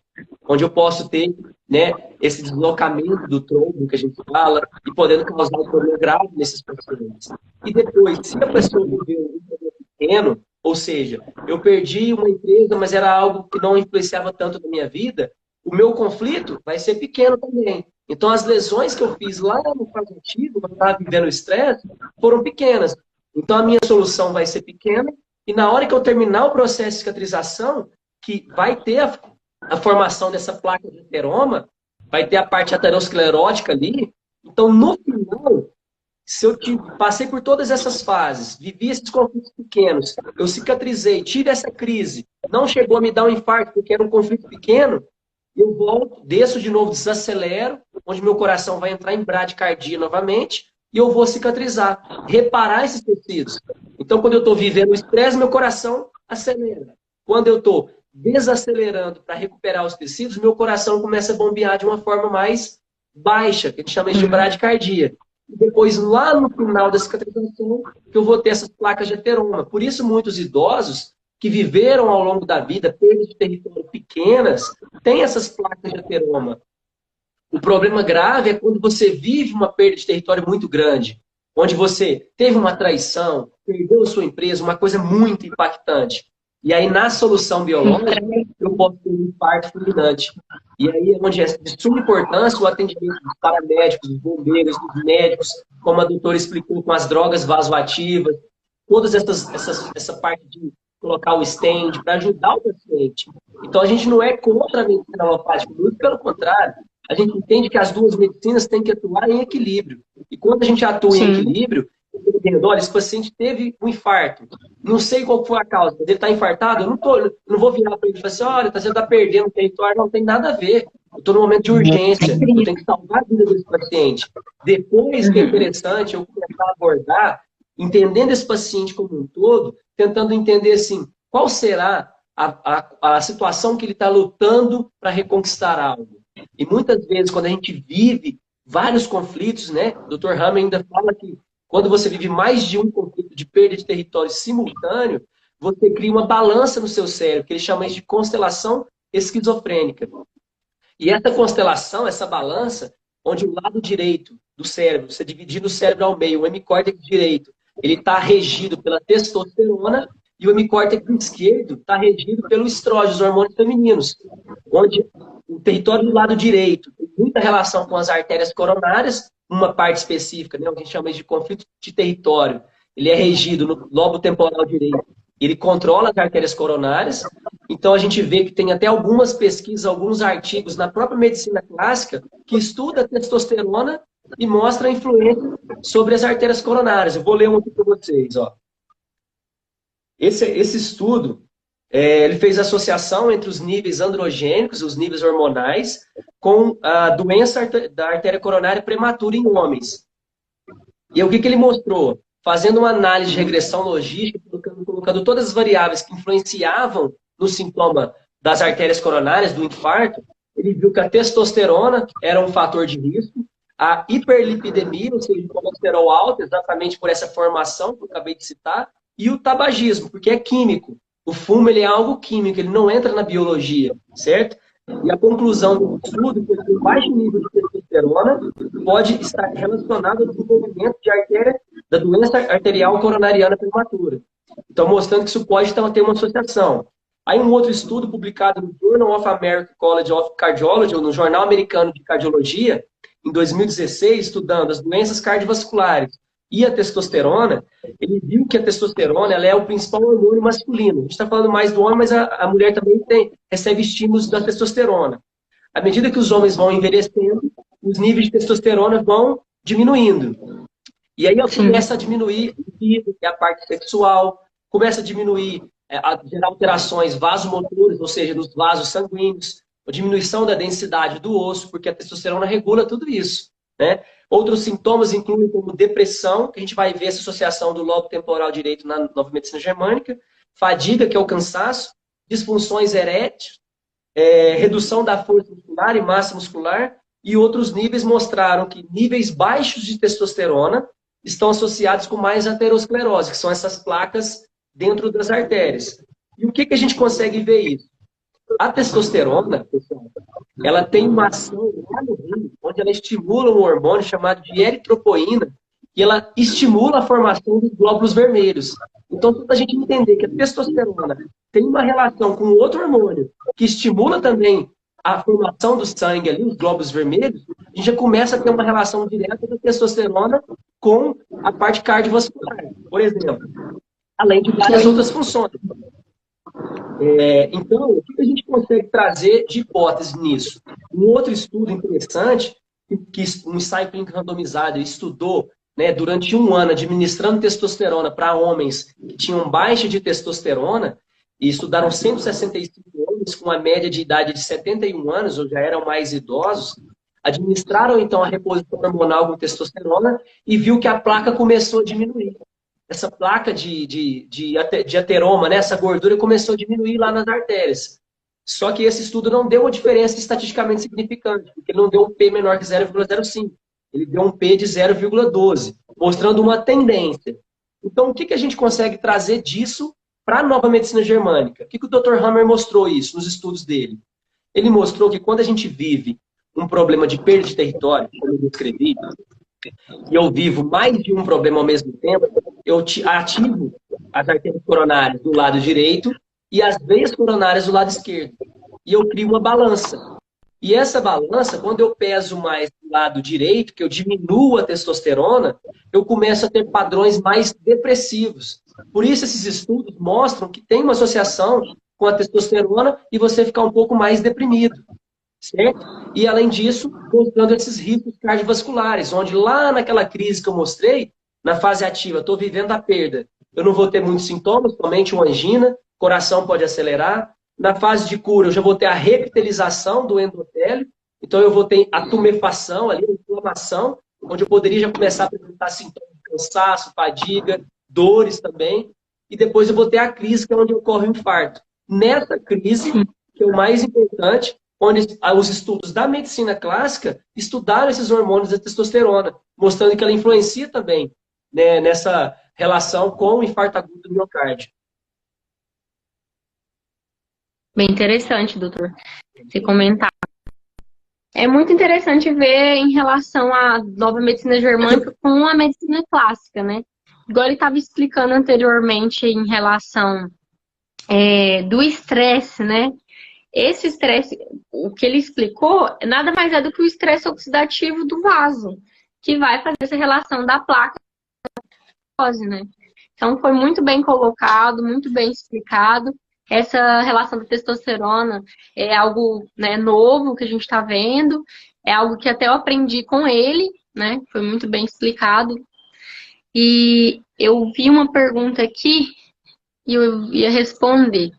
S3: Onde eu posso ter, né, esse deslocamento do trombo, que a gente fala, e podendo causar um problema grave nesses pacientes. E depois, se a pessoa viveu um problema pequeno, ou seja, eu perdi uma empresa, mas era algo que não influenciava tanto na minha vida, o meu conflito vai ser pequeno também. Então, as lesões que eu fiz lá no fase ativo, quando eu estava vivendo o estresse, foram pequenas. Então, a minha solução vai ser pequena, e na hora que eu terminar o processo de cicatrização, que vai ter a formação dessa placa de ateroma, vai ter a parte aterosclerótica ali. Então, no final, se eu passei por todas essas fases, vivi esses conflitos pequenos, eu cicatrizei, tive essa crise, não chegou a me dar um infarto porque era um conflito pequeno, eu volto, desço de novo, desacelero, onde meu coração vai entrar em bradicardia novamente, e eu vou cicatrizar, reparar esses tecidos. Então, quando eu estou vivendo o estresse, meu coração acelera. Quando eu estou desacelerando para recuperar os tecidos, meu coração começa a bombear de uma forma mais baixa, que a gente chama de bradicardia. E depois, lá no final da cicatrização, que eu vou ter essas placas de ateroma. Por isso, muitos idosos que viveram ao longo da vida perdas de território pequenas, têm essas placas de ateroma. O problema grave é quando você vive uma perda de território muito grande, onde você teve uma traição, perdeu sua empresa, uma coisa muito impactante. E aí, na solução biológica, eu posso ter um infarto fulminante. E aí é onde é de suma importância o atendimento dos paramédicos, dos bombeiros, dos médicos, como a doutora explicou, com as drogas vasoativas, todas essa parte de colocar o stand para ajudar o paciente. Então, a gente não é contra a medicina alopática, muito pelo contrário. a gente entende que as duas medicinas têm que atuar em equilíbrio. E quando a gente atua em equilíbrio, entendendo, olha, esse paciente teve um infarto, não sei qual foi a causa, mas ele está infartado, eu não vou virar para ele e falar assim, olha, você está perdendo território, não tem nada a ver. Eu estou no momento de urgência, eu tenho que salvar a vida desse paciente. Depois, que é interessante eu começar a abordar, entendendo esse paciente como um todo, tentando entender, assim, qual será a situação que ele está lutando para reconquistar algo. E muitas vezes, quando a gente vive vários conflitos, né, o Dr. Hamer ainda fala que quando você vive mais de um conflito de perda de território simultâneo, você cria uma balança no seu cérebro, que ele chama isso de constelação esquizofrênica. E essa constelação, essa balança, onde o lado direito do cérebro, você dividindo o cérebro ao meio, o hemicórtex direito, ele está regido pela testosterona, e o hemicórtex esquerdo está regido pelo estrógeno, os hormônios femininos, onde o território do lado direito tem muita relação com as artérias coronárias, uma parte específica, né, o que a gente chama de conflito de território, ele é regido no lobo temporal direito, ele controla as artérias coronárias, então a gente vê que tem até algumas pesquisas, alguns artigos na própria medicina clássica que estuda a testosterona e mostra a influência sobre as artérias coronárias. Eu vou ler um aqui para vocês, ó. Esse estudo, ele fez associação entre os níveis androgênicos, os níveis hormonais, com a doença da artéria coronária prematura em homens. E o que ele mostrou? Fazendo uma análise de regressão logística, colocando todas as variáveis que influenciavam no sintoma das artérias coronárias, do infarto, ele viu que a testosterona era um fator de risco, a hiperlipidemia, ou seja, o colesterol alto, exatamente por essa formação que eu acabei de citar, e o tabagismo, porque é químico. O fumo ele é algo químico, ele não entra na biologia, certo? E a conclusão do estudo foi que o baixo nível de testosterona pode estar relacionado ao desenvolvimento de artéria, da doença arterial coronariana prematura. Então, mostrando que isso pode ter uma associação. Aí um outro estudo publicado no Journal of American College of Cardiology, ou no Jornal Americano de Cardiologia, em 2016, estudando as doenças cardiovasculares e a testosterona, ele viu que a testosterona ela é o principal hormônio masculino. A gente está falando mais do homem, mas a mulher também recebe estímulos da testosterona. À medida que os homens vão envelhecendo, os níveis de testosterona vão diminuindo. E aí começa a diminuir o libido, que é a parte sexual, começa a diminuir, a gerar alterações vasomotoras, ou seja, nos vasos sanguíneos, a diminuição da densidade do osso, porque a testosterona regula tudo isso, né? Outros sintomas incluem como depressão, que a gente vai ver essa associação do lobo temporal direito na nova medicina germânica, fadiga, que é o cansaço, disfunções eréteis, redução da força muscular e massa muscular, e outros níveis mostraram que níveis baixos de testosterona estão associados com mais aterosclerose, que são essas placas dentro das artérias. E o que a gente consegue ver isso? A testosterona, pessoal, ela tem uma ação lá no rim, onde ela estimula um hormônio chamado de eritropoína, e ela estimula a formação dos glóbulos vermelhos. Então, para a gente entender que a testosterona tem uma relação com outro hormônio, que estimula também a formação do sangue ali, os glóbulos vermelhos, a gente já começa a ter uma relação direta da testosterona com a parte cardiovascular, por exemplo, além de várias outras funções. Então, o que a gente consegue trazer de hipótese nisso? Um outro estudo interessante, que um ensaio clínico randomizado estudou, né, durante um ano, administrando testosterona para homens que tinham baixa de testosterona, e estudaram 165 homens com a média de idade de 71 anos, ou já eram mais idosos, administraram então a reposição hormonal com testosterona e viu que a placa começou a diminuir. Essa placa de ateroma, né, essa gordura começou a diminuir lá nas artérias. Só que esse estudo não deu uma diferença estatisticamente significante, porque ele não deu um P menor que 0,05. Ele deu um P de 0,12, mostrando uma tendência. Então, o que a gente consegue trazer disso para a nova medicina germânica? O que o Dr. Hamer mostrou isso nos estudos dele? Ele mostrou que quando a gente vive um problema de perda de território, como eu descrevi, e eu vivo mais de um problema ao mesmo tempo, eu ativo as artérias coronárias do lado direito e as veias coronárias do lado esquerdo. E eu crio uma balança. E essa balança, quando eu peso mais do lado direito, que eu diminuo a testosterona, eu começo a ter padrões mais depressivos. Por isso, esses estudos mostram que tem uma associação com a testosterona e você ficar um pouco mais deprimido. certo? E, além disso, mostrando esses riscos cardiovasculares, onde lá naquela crise que eu mostrei, na fase ativa, estou vivendo a perda. Eu não vou ter muitos sintomas, somente uma angina, coração pode acelerar. Na fase de cura, eu já vou ter a repitelização do endotélio, então eu vou ter a tumefação ali, a inflamação, onde eu poderia já começar a apresentar sintomas de cansaço, fadiga, dores também. E depois eu vou ter a crise, que é onde ocorre o infarto. Nessa crise, que é o mais importante, onde os estudos da medicina clássica estudaram esses hormônios da testosterona, mostrando que ela influencia também, né, nessa relação com o infarto agudo do miocárdio.
S2: Bem interessante, doutor, você comentar. É muito interessante ver em relação à nova medicina germânica com a medicina clássica, né? Igual ele estava explicando anteriormente em relação do estresse, né? Esse estresse, o que ele explicou, nada mais é do que o estresse oxidativo do vaso, que vai fazer essa relação da placa com a glicose, né? Então foi muito bem colocado, muito bem explicado. Essa relação da testosterona é algo, né, novo que a gente está vendo, é algo que até eu aprendi com ele, né? Foi muito bem explicado. E eu vi uma pergunta aqui e eu ia responder.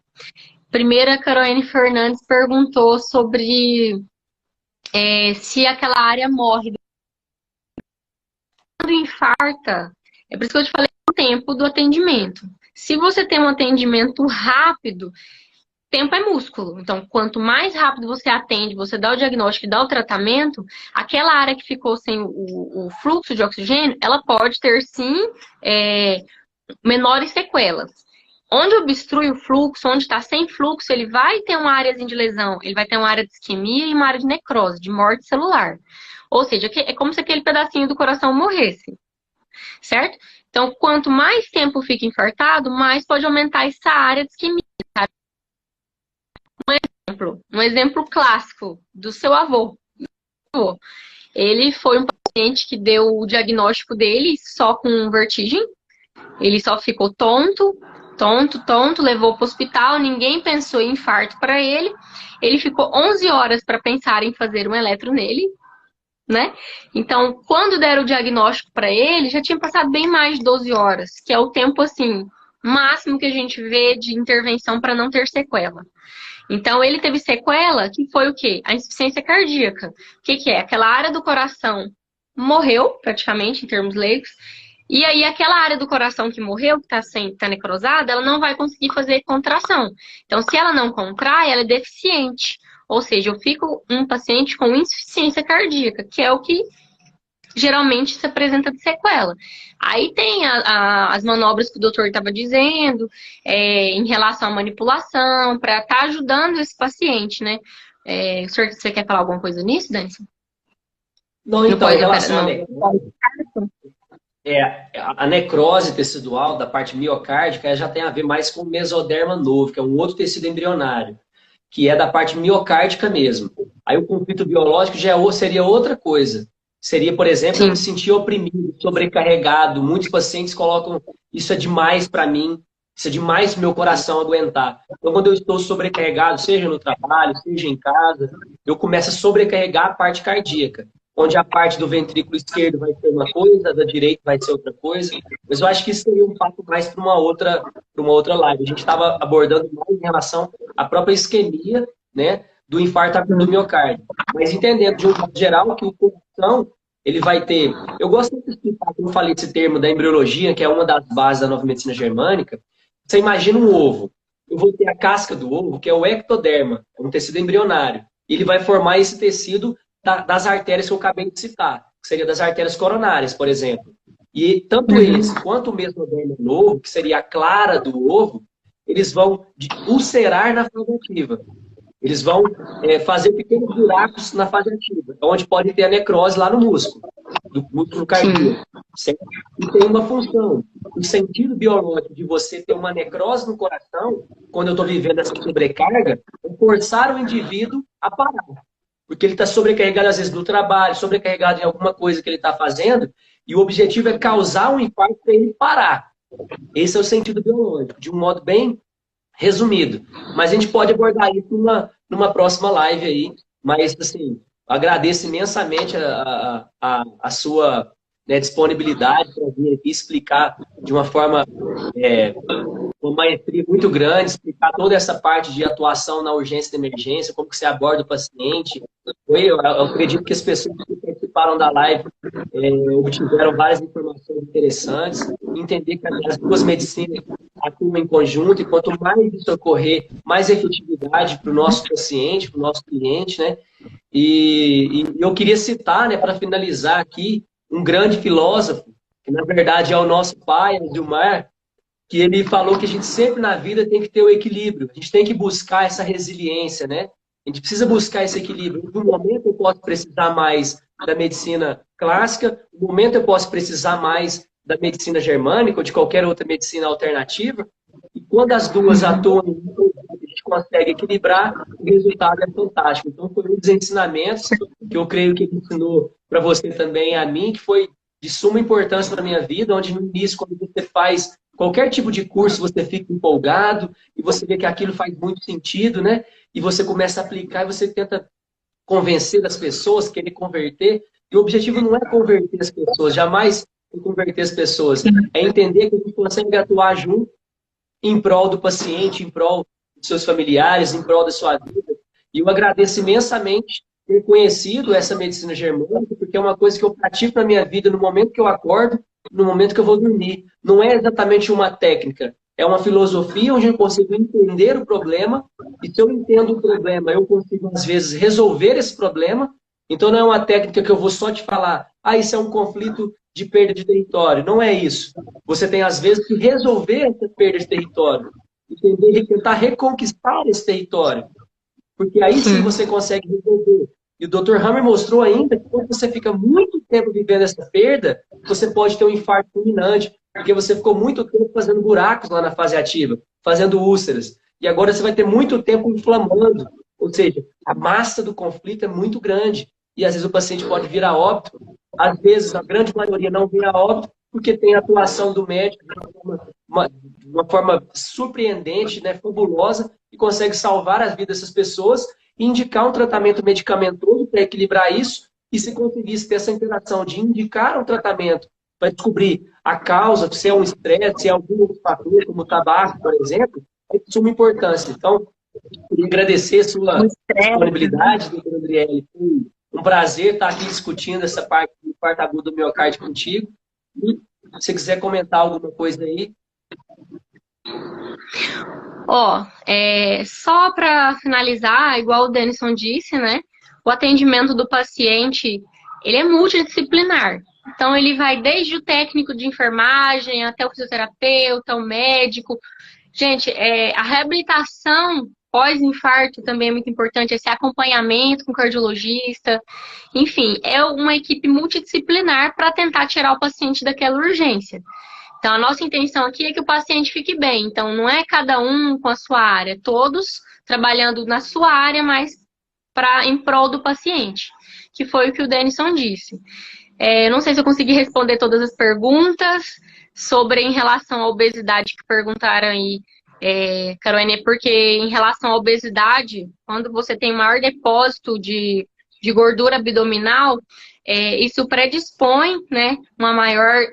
S2: Primeiro, a Caroline Fernandes perguntou sobre se aquela área morre. Quando infarta, é por isso que eu te falei o tempo do atendimento. Se você tem um atendimento rápido, tempo é músculo. Então, quanto mais rápido você atende, você dá o diagnóstico e dá o tratamento, aquela área que ficou sem o fluxo de oxigênio, ela pode ter, sim, menores sequelas. Onde obstrui o fluxo, onde está sem fluxo, ele vai ter uma área de lesão, ele vai ter uma área de isquemia e uma área de necrose, de morte celular. Ou seja, é como se aquele pedacinho do coração morresse, certo? Então, quanto mais tempo fica infartado, mais pode aumentar essa área de isquemia. Um exemplo clássico do seu avô. Ele foi um paciente que deu o diagnóstico dele só com vertigem. Ele só ficou tonto, levou para o hospital, ninguém pensou em infarto para ele. Ele ficou 11 horas para pensar em fazer um eletro nele, né? Então, quando deram o diagnóstico para ele, já tinha passado bem mais de 12 horas, que é o tempo, assim, máximo que a gente vê de intervenção para não ter sequela. Então, ele teve sequela, que foi o quê? A insuficiência cardíaca. O que é? Aquela área do coração morreu, praticamente, em termos leigos, e aí aquela área do coração que morreu, que tá necrosada, ela não vai conseguir fazer contração. Então, se ela não contrai, ela é deficiente. Ou seja, eu fico um paciente com insuficiência cardíaca, que é o que geralmente se apresenta de sequela. Aí tem as manobras que o doutor estava dizendo, em relação à manipulação, para estar ajudando esse paciente, né? Você quer falar alguma coisa nisso, Dani?
S3: Não, então, em relação a necrose tecidual da parte miocárdica já tem a ver mais com o mesoderma novo, que é um outro tecido embrionário, que é da parte miocárdica mesmo. Aí o conflito biológico seria outra coisa. Seria, por exemplo, me sentir oprimido, sobrecarregado. Muitos pacientes colocam, isso é demais para mim, isso é demais para o meu coração aguentar. Então, quando eu estou sobrecarregado, seja no trabalho, seja em casa, eu começo a sobrecarregar a parte cardíaca, onde a parte do ventrículo esquerdo vai ser uma coisa, a da direita vai ser outra coisa. Mas eu acho que isso seria um papo mais para uma outra live. A gente estava abordando mais em relação à própria isquemia, né, do infarto agudo do miocárdio. Mas entendendo, de um modo geral, que o coração, ele vai ter... Eu gosto de explicar, como eu falei esse termo da embriologia, que é uma das bases da nova medicina germânica. Você imagina um ovo. Eu vou ter a casca do ovo, que é o ectoderma, é um tecido embrionário. E ele vai formar esse tecido das artérias que eu acabei de citar, que seria das artérias coronárias, por exemplo. E tanto esse quanto o mesoderma novo, que seria a clara do ovo, eles vão ulcerar na fase ativa. Eles vão fazer pequenos buracos na fase ativa, onde pode ter a necrose lá no músculo, do músculo cardíaco. Certo? E tem uma função. O sentido biológico de você ter uma necrose no coração, quando eu estou vivendo essa sobrecarga, é forçar o indivíduo a parar. Porque ele está sobrecarregado, às vezes, no trabalho, sobrecarregado em alguma coisa que ele está fazendo, e o objetivo é causar um infarto para ele parar. Esse é o sentido biológico, de um modo bem resumido. Mas a gente pode abordar isso numa próxima live aí, Mas, assim, agradeço imensamente a sua, né, disponibilidade para vir aqui explicar de uma forma, é, uma maestria muito grande, explicar toda essa parte de atuação na urgência e emergência, como que você aborda o paciente. Eu acredito que as pessoas que participaram da live obtiveram várias informações interessantes, entender que as duas medicinas atuam em conjunto, e quanto mais isso ocorrer, mais efetividade para o nosso paciente, para o nosso cliente, né? E eu queria citar, né, para finalizar aqui, um grande filósofo, que na verdade é o nosso pai, o Gilmar, que ele falou que a gente sempre na vida tem que ter o equilíbrio, a gente tem que buscar essa resiliência, né? A gente precisa buscar esse equilíbrio. No momento eu posso precisar mais da medicina clássica, no momento eu posso precisar mais da medicina germânica ou de qualquer outra medicina alternativa, e quando as duas atuam, a gente consegue equilibrar, o resultado é fantástico. Então, foi um dos ensinamentos que eu creio que ele ensinou para você também, a mim, que foi de suma importância para a minha vida, onde no início, quando você faz qualquer tipo de curso, você fica empolgado e você vê que aquilo faz muito sentido, né? E você começa a aplicar e você tenta convencer as pessoas, querer converter. E o objetivo não é converter as pessoas, jamais converter as pessoas. É entender que a gente consegue atuar junto em prol do paciente, em prol dos seus familiares, em prol da sua vida. E eu agradeço imensamente ter conhecido essa medicina germânica, porque é uma coisa que eu pratico na minha vida no momento que eu acordo, no momento que eu vou dormir. Não é exatamente uma técnica, é uma filosofia onde eu consigo entender o problema, e se eu entendo o problema, eu consigo, às vezes, resolver esse problema. Então, não é uma técnica que eu vou só te falar, isso é um conflito de perda de território. Não é isso. Você tem, às vezes, que resolver essa perda de território, entender e tentar reconquistar esse território, porque aí sim você consegue resolver. E o Dr. Hammer mostrou ainda que quando você fica muito tempo vivendo essa perda, você pode ter um infarto fulminante, porque você ficou muito tempo fazendo buracos lá na fase ativa, fazendo úlceras. E agora você vai ter muito tempo inflamando. Ou seja, a massa do conflito é muito grande. E às vezes o paciente pode vir a óbito. Às vezes, a grande maioria não vem a óbito, porque tem a atuação do médico de uma forma surpreendente, né, fabulosa, e consegue salvar as vidas dessas pessoas e indicar um tratamento medicamentoso para equilibrar isso. E se conseguisse ter essa interação de indicar um tratamento para descobrir a causa, se é um estresse, se é algum outro fator, como o tabaco, por exemplo, é de suma importância. Então, queria agradecer a sua disponibilidade, doutora Andriele. Foi um prazer estar aqui discutindo essa parte do infarto agudo do miocárdio contigo. E se você quiser comentar alguma coisa aí.
S2: Só para finalizar, igual o Denison disse, né? O atendimento do paciente, ele é multidisciplinar. Então, ele vai desde o técnico de enfermagem até o fisioterapeuta, o médico. Gente, a reabilitação pós-infarto também é muito importante, esse acompanhamento com o cardiologista. Enfim, é uma equipe multidisciplinar para tentar tirar o paciente daquela urgência. Então, a nossa intenção aqui é que o paciente fique bem. Então, não é cada um com a sua área, todos trabalhando na sua área, mas em prol do paciente, que foi o que o Denison disse. Não sei se eu consegui responder todas as perguntas sobre em relação à obesidade que perguntaram aí, Caroline, porque em relação à obesidade, quando você tem maior depósito de gordura abdominal, isso predispõe, né, uma maior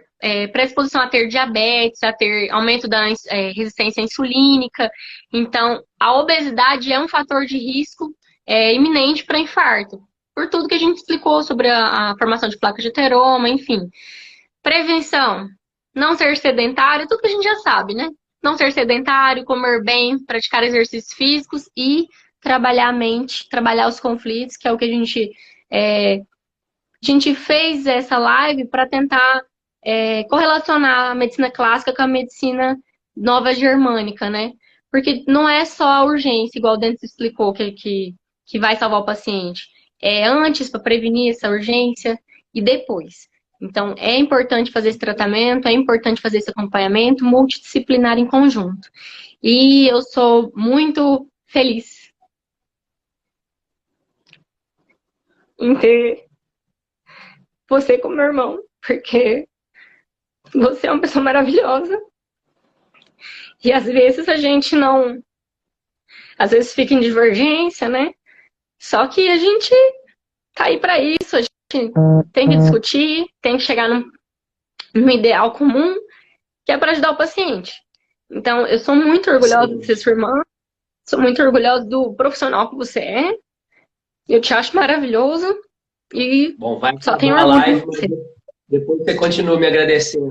S2: predisposição a ter diabetes, a ter aumento da resistência insulínica. Então, a obesidade é um fator de risco iminente para infarto, por tudo que a gente explicou sobre a formação de placas de ateroma, enfim. Prevenção, não ser sedentário, tudo que a gente já sabe, né? Não ser sedentário, comer bem, praticar exercícios físicos e trabalhar a mente, trabalhar os conflitos, que é o que a gente fez essa live para tentar correlacionar a medicina clássica com a medicina nova germânica, né? Porque não é só a urgência, igual o Dente explicou, que vai salvar o paciente. É antes para prevenir essa urgência e depois. Então, é importante fazer esse tratamento, é importante fazer esse acompanhamento multidisciplinar em conjunto. E eu sou muito feliz em ter você como meu irmão, porque você é uma pessoa maravilhosa. E às vezes a gente não... Às vezes fica em divergência, né? Só que a gente tá aí para isso, a gente tem que discutir, tem que chegar num ideal comum, que é para ajudar o paciente. Então, eu sou muito orgulhosa de ser sua irmã, sou muito orgulhosa do profissional que você é, eu te acho maravilhoso e
S3: Bom, vai
S2: só tenho
S3: acabar a
S2: orgulho de
S3: live,
S2: você.
S3: mas depois você continua me agradecendo.